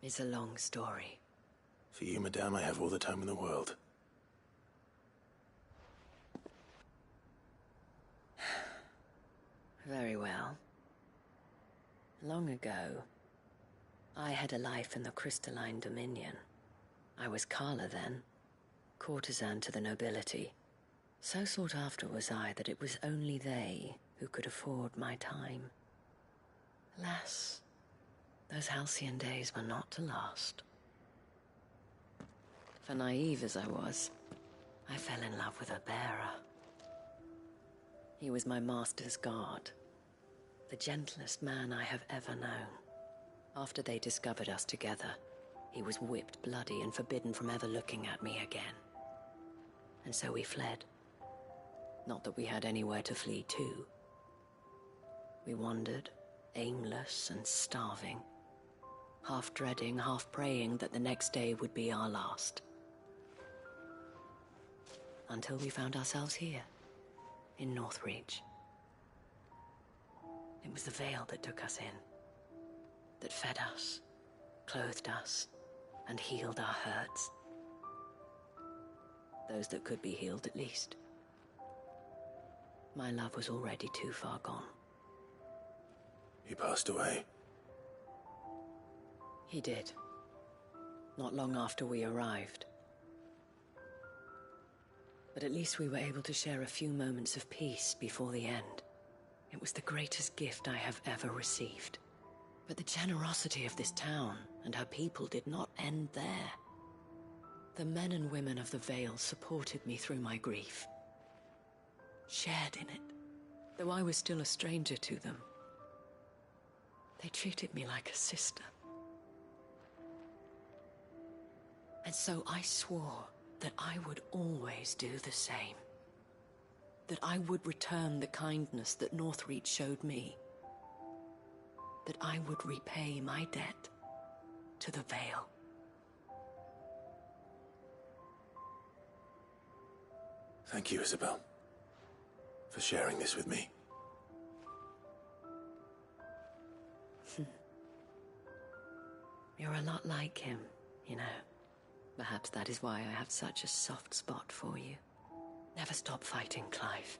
It's a long story. For you, madame, I have all the time in the world. Very well. Long ago, I had a life in the Crystalline Dominion. I was Carla then, courtesan to the nobility. So sought after was I that it was only they who could afford my time. Alas, those halcyon days were not to last. For naive as I was, I fell in love with a bearer. He was my master's guard, the gentlest man I have ever known. After they discovered us together, he was whipped bloody and forbidden from ever looking at me again. And so we fled. Not that we had anywhere to flee to. We wandered, aimless and starving, half dreading, half praying that the next day would be our last. Until we found ourselves here, in Northreach. It was the Veil that took us in, that fed us, clothed us, and healed our hurts. Those that could be healed, at least. My love was already too far gone. He passed away. He did. Not long after we arrived. But at least we were able to share a few moments of peace before the end. It was the greatest gift I have ever received. But the generosity of this town and her people did not end there. The men and women of the Vale supported me through my grief. Shared in it, though I was still a stranger to them. They treated me like a sister. And so I swore that I would always do the same. That I would return the kindness that Northreach showed me. That I would repay my debt to the Vale. Thank you, Isabel, for sharing this with me. You're a lot like him, you know. Perhaps that is why I have such a soft spot for you. Never stop fighting, Clive.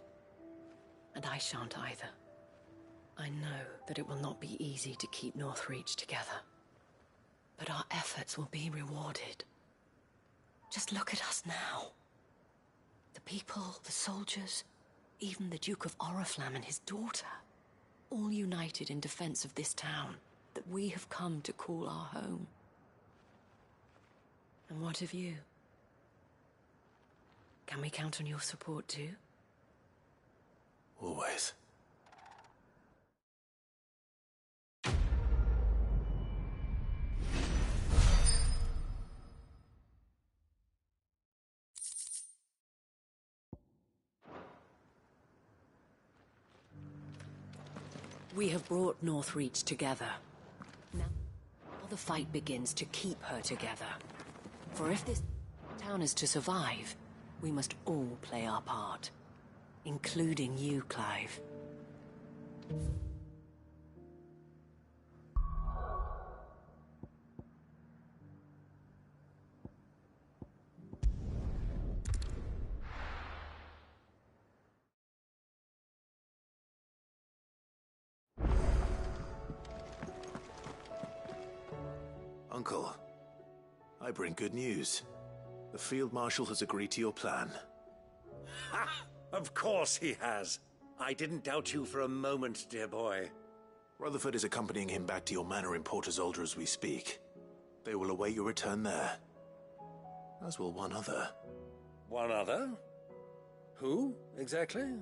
And I shan't either. I know that it will not be easy to keep Northreach together. But our efforts will be rewarded. Just look at us now. The people, the soldiers, even the Duke of Oriflamme and his daughter, all united in defense of this town that we have come to call our home. And what of you? Can we count on your support too? Always. We have brought Northreach together. Now the fight begins to keep her together. For if this town is to survive, we must all play our part. Including you, Clive. Uncle, I bring good news. The Field Marshal has agreed to your plan. Ha! Of course he has. I didn't doubt you for a moment, dear boy. Rutherford is accompanying him back to your manor in Porterzolder as we speak. They will await your return there. As will one other. One other? Who, exactly?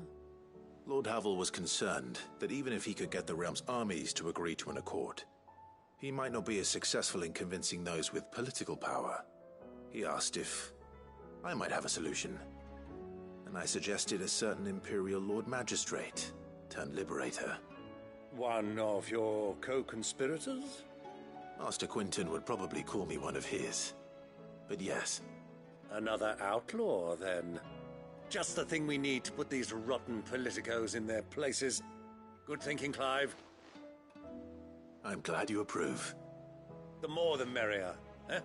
Lord Havel was concerned that even if he could get the realm's armies to agree to an accord, he might not be as successful in convincing those with political power. He asked if I might have a solution, and I suggested a certain Imperial Lord Magistrate turned Liberator. One of your co-conspirators? Master Quinton would probably call me one of his, but yes. Another outlaw, then. Just the thing we need to put these rotten politicos in their places. Good thinking, Clive. I'm glad you approve. The more the merrier, eh?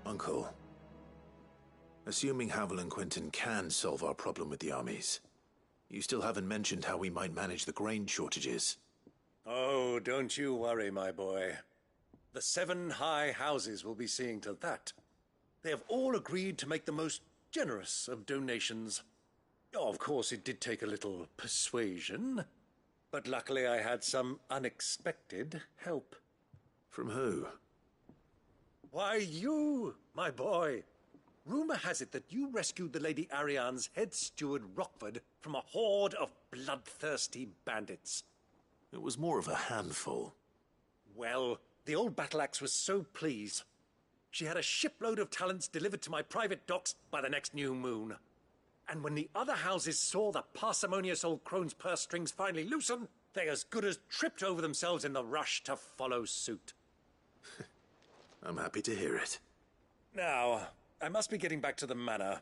Uncle, assuming Havel and Quentin can solve our problem with the armies, you still haven't mentioned how we might manage the grain shortages. Oh, don't you worry, my boy. The 7 high houses will be seeing to that. They have all agreed to make the most generous of donations. Oh, of course, it did take a little persuasion, but luckily I had some unexpected help. From who? Why, you, my boy. Rumor has it that you rescued the Lady Ariane's head steward Rockford from a horde of bloodthirsty bandits. It was more of a handful. Well, the old battle axe was so pleased. She had a shipload of talents delivered to my private docks by the next new moon. And when the other houses saw the parsimonious old crone's purse strings finally loosen, they as good as tripped over themselves in the rush to follow suit. I'm happy to hear it. Now, I must be getting back to the manor.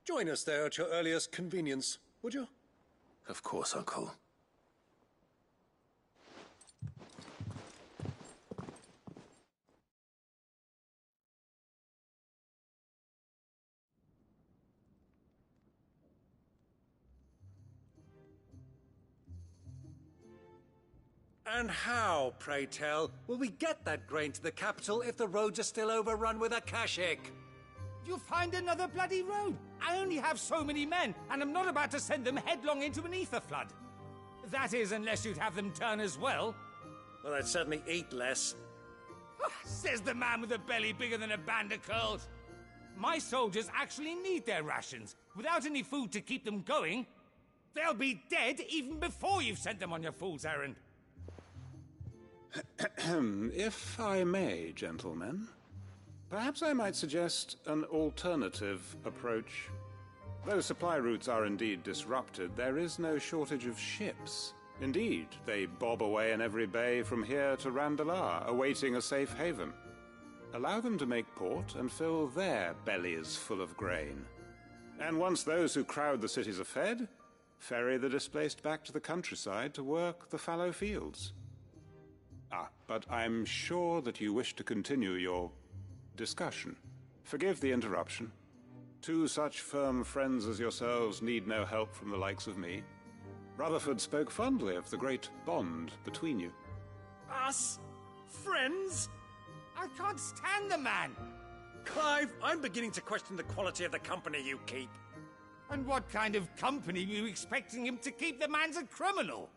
Join us there at your earliest convenience, would you? Of course, Uncle. And how, pray tell, will we get that grain to the capital if the roads are still overrun with Akashic? You'll find another bloody road. I only have so many men, and I'm not about to send them headlong into an ether flood. That is, unless you'd have them turn as well. Well, I'd certainly eat less. Says the man with a belly bigger than a band of curls. My soldiers actually need their rations. Without any food to keep them going, they'll be dead even before you've sent them on your fool's errand. If I may, gentlemen, perhaps I might suggest an alternative approach. Though supply routes are indeed disrupted, there is no shortage of ships. Indeed, they bob away in every bay from here to Randalar, awaiting a safe haven. Allow them to make port and fill their bellies full of grain. And once those who crowd the cities are fed, ferry the displaced back to the countryside to work the fallow fields. But I'm sure that you wish to continue your discussion. Forgive the interruption. 2 such firm friends as yourselves need no help from the likes of me. Rutherford spoke fondly of the great bond between you. Us? Friends? I can't stand the man! Clive, I'm beginning to question the quality of the company you keep. And what kind of company were you expecting him to keep? The man's a criminal!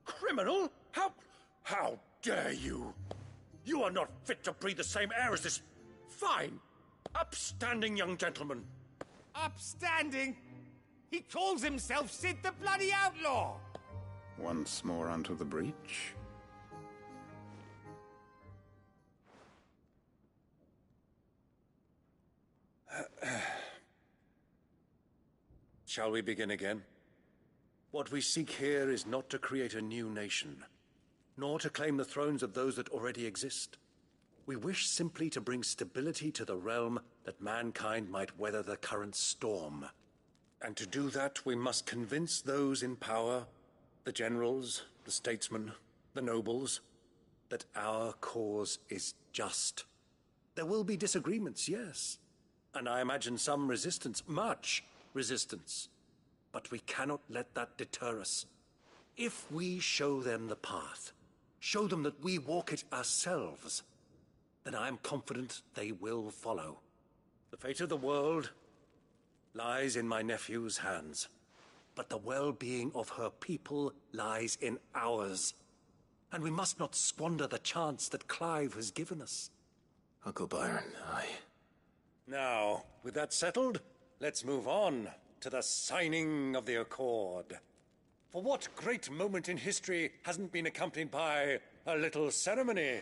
Criminal? How dare you? You are not fit to breathe the same air as this fine, upstanding young gentleman. Upstanding? He calls himself Sid the Bloody Outlaw! Once more unto the breach. Shall we begin again? What we seek here is not to create a new nation, nor to claim the thrones of those that already exist. We wish simply to bring stability to the realm that mankind might weather the current storm. And to do that, we must convince those in power, the generals, the statesmen, the nobles, that our cause is just. There will be disagreements, yes, and I imagine some resistance, much resistance. But we cannot let that deter us. If we show them the path, show them that we walk it ourselves, then I am confident they will follow. The fate of the world lies in my nephew's hands, but the well-being of her people lies in ours. And we must not squander the chance that Clive has given us. Uncle Byron, Now, with that settled, let's move on to the signing of the Accord. For what great moment in history hasn't been accompanied by a little ceremony?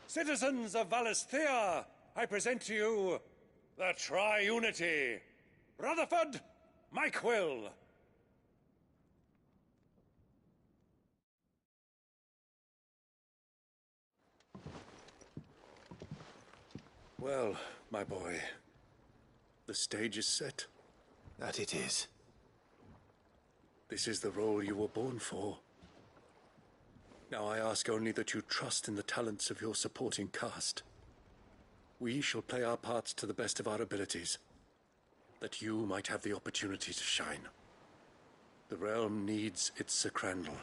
Citizens of Valisthea, I present to you the Triunity. Rutherford, Mike Will. Well, my boy, the stage is set. That it is. This is the role you were born for. Now I ask only that you trust in the talents of your supporting cast. We shall play our parts to the best of our abilities, that you might have the opportunity to shine. The realm needs its Sir Crandall.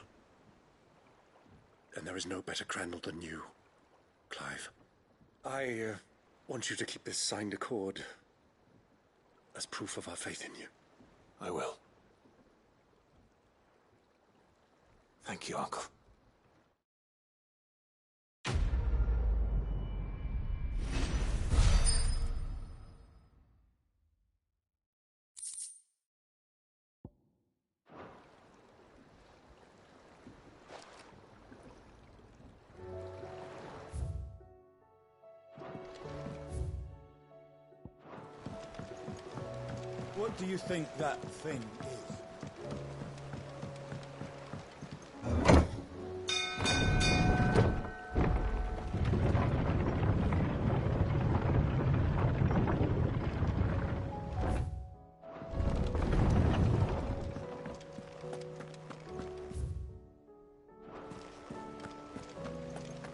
And there is no better Crandall than you, Clive. I want you to keep this signed accord as proof of our faith in you. I will. Thank you, Uncle. What do you think that thing is?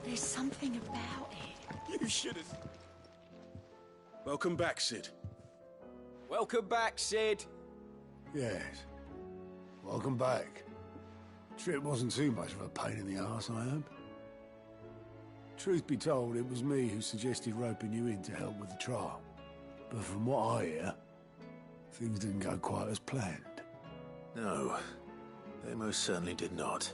There's something about it. You should have. Welcome back, Sid. Welcome back, Sid. Yes. Welcome back. Trip wasn't too much of a pain in the arse, I hope. Truth be told, it was me who suggested roping you in to help with the trial. But from what I hear, things didn't go quite as planned. No, they most certainly did not.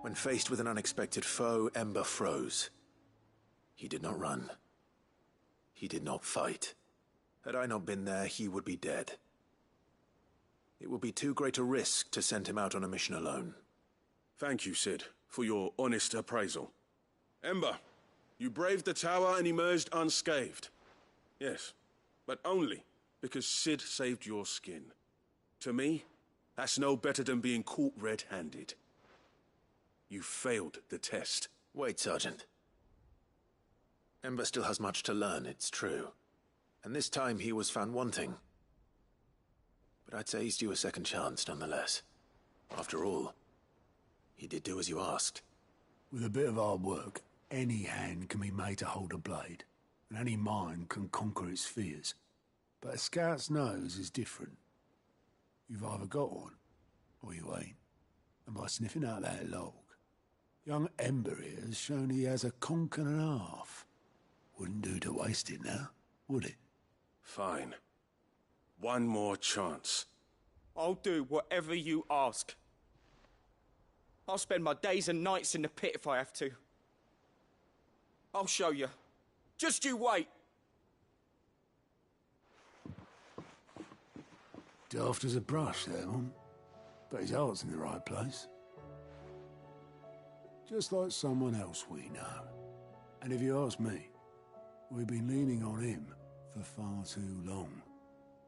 When faced with an unexpected foe, Ember froze. He did not run. He did not fight. Had I not been there, he would be dead. It would be too great a risk to send him out on a mission alone. Thank you, Sid, for your honest appraisal. Ember, you braved the tower and emerged unscathed. Yes, but only because Sid saved your skin. To me, that's no better than being caught red-handed. You failed the test. Wait, Sergeant. Ember still has much to learn, it's true. And this time he was found wanting. But I'd say he's due a second chance, nonetheless. After all, he did do as you asked. With a bit of hard work, any hand can be made to hold a blade, and any mind can conquer its fears. But a scout's nose is different. You've either got one, or you ain't. And by sniffing out that log, young Ember here has shown he has a conch and a half. Wouldn't do to waste it now, would it? Fine. One more chance. I'll do whatever you ask. I'll spend my days and nights in the pit if I have to. I'll show you. Just you wait. Daft as a brush, that one. But his heart's in the right place. Just like someone else we know. And if you ask me, we've been leaning on him for far too long.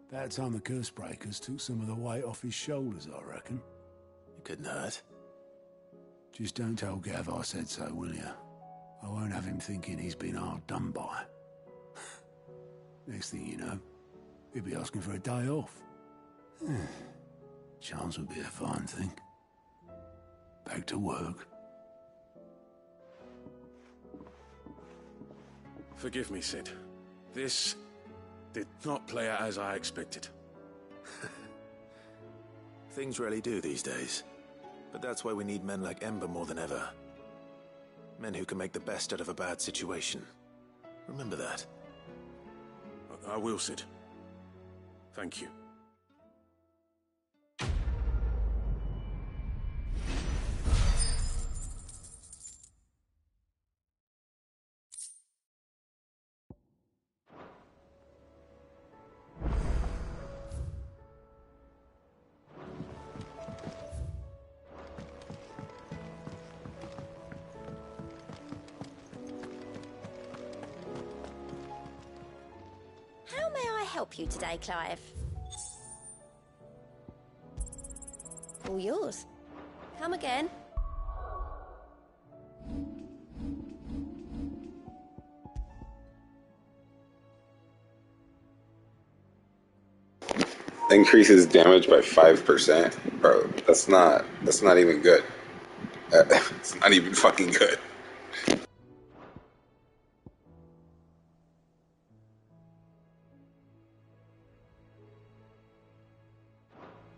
That time the Cursebreakers took some of the weight off his shoulders, I reckon. It couldn't hurt. Just don't tell Gav I said so, will you? I won't have him thinking he's been hard done by. Next thing you know, he'll be asking for a day off. Chance would be a fine thing. Back to work. Forgive me, Sid. This did not play out as I expected. Things rarely do these days. But that's why we need men like Ember more than ever. Men who can make the best out of a bad situation. Remember that. I will, Sid. Thank you. help you today, Clive? All yours. Come again. Increases damage by 5%. Bro, that's not even good. It's not even fucking good.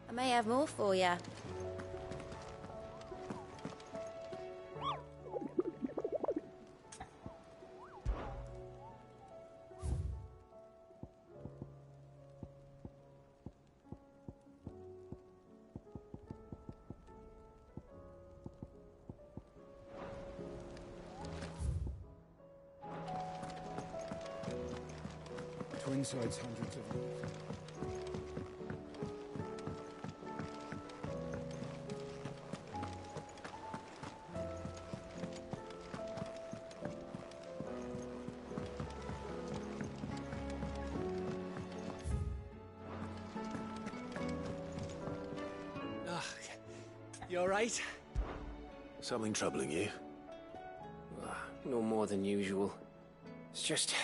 I may have more for you. Twin sides hundreds of them. You alright? Something troubling you? No more than usual. It's just...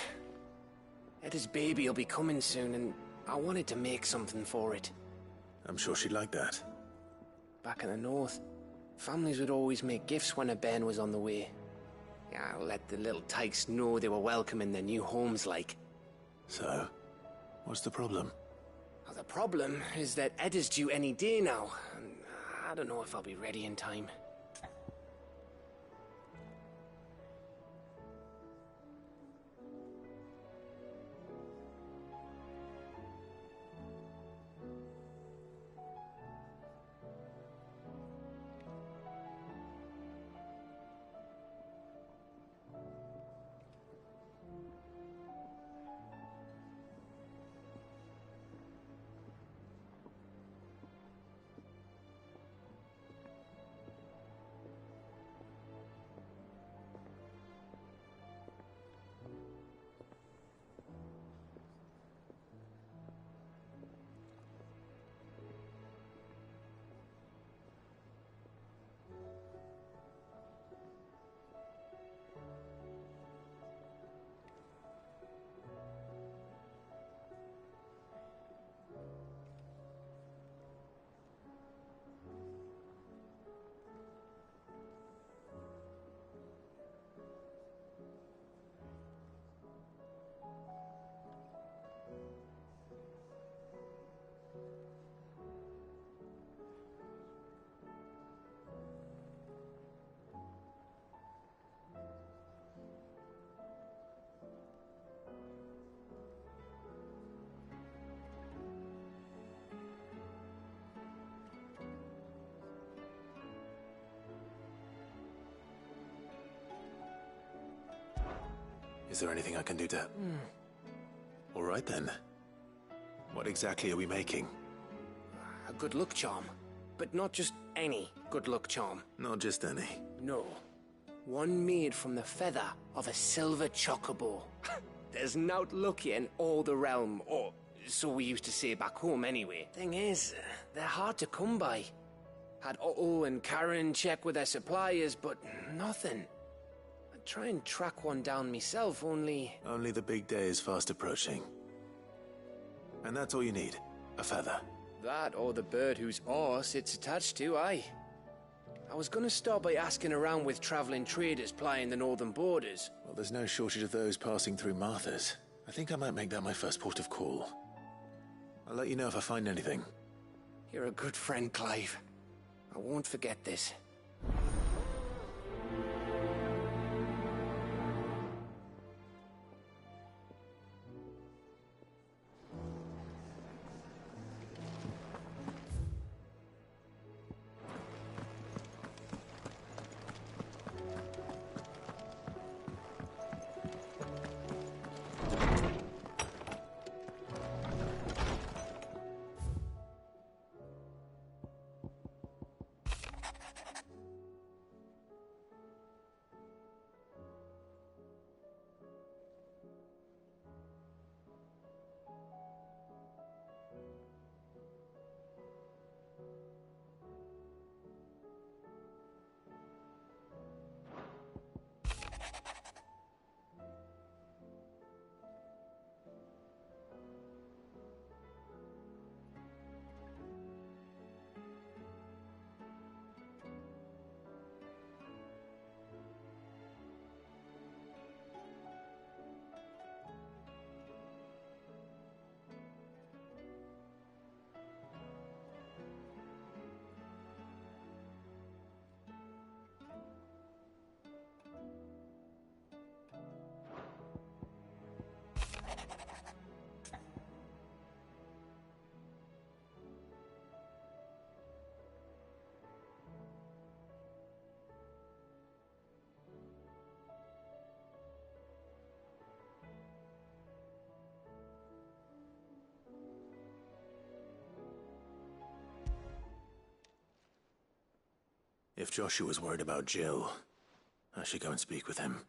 Etta's baby will be coming soon, and I wanted to make something for it. I'm sure she'd like that. Back in the north, families would always make gifts when a bairn was on the way. Yeah, let the little tykes know they were welcome in their new homes, like. So, what's the problem? Well, the problem is that Etta's due any day now, and I don't know if I'll be ready in time. Is there anything I can do to... All right then. What exactly are we making? A good luck charm. But not just any good luck charm. Not just any. No. One made from the feather of a silver chocobo. There's naught luckier in all the realm, or so we used to say back home anyway. Thing is, they're hard to come by. Had Otto and Karen check with their suppliers, but nothing. I'd try and track one down myself, only... Only the big day is fast approaching. And that's all you need, a feather. That or the bird whose horse it's attached to, aye. I was gonna start by asking around with traveling traders plying the northern borders. Well, there's no shortage of those passing through Martha's. I think I might make that my first port of call. I'll let you know if I find anything. You're a good friend, Clive. I won't forget this. If Joshua's worried about Jill, I should go and speak with him.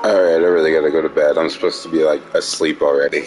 Alright, I really gotta go to bed. I'm supposed to be, like, asleep already.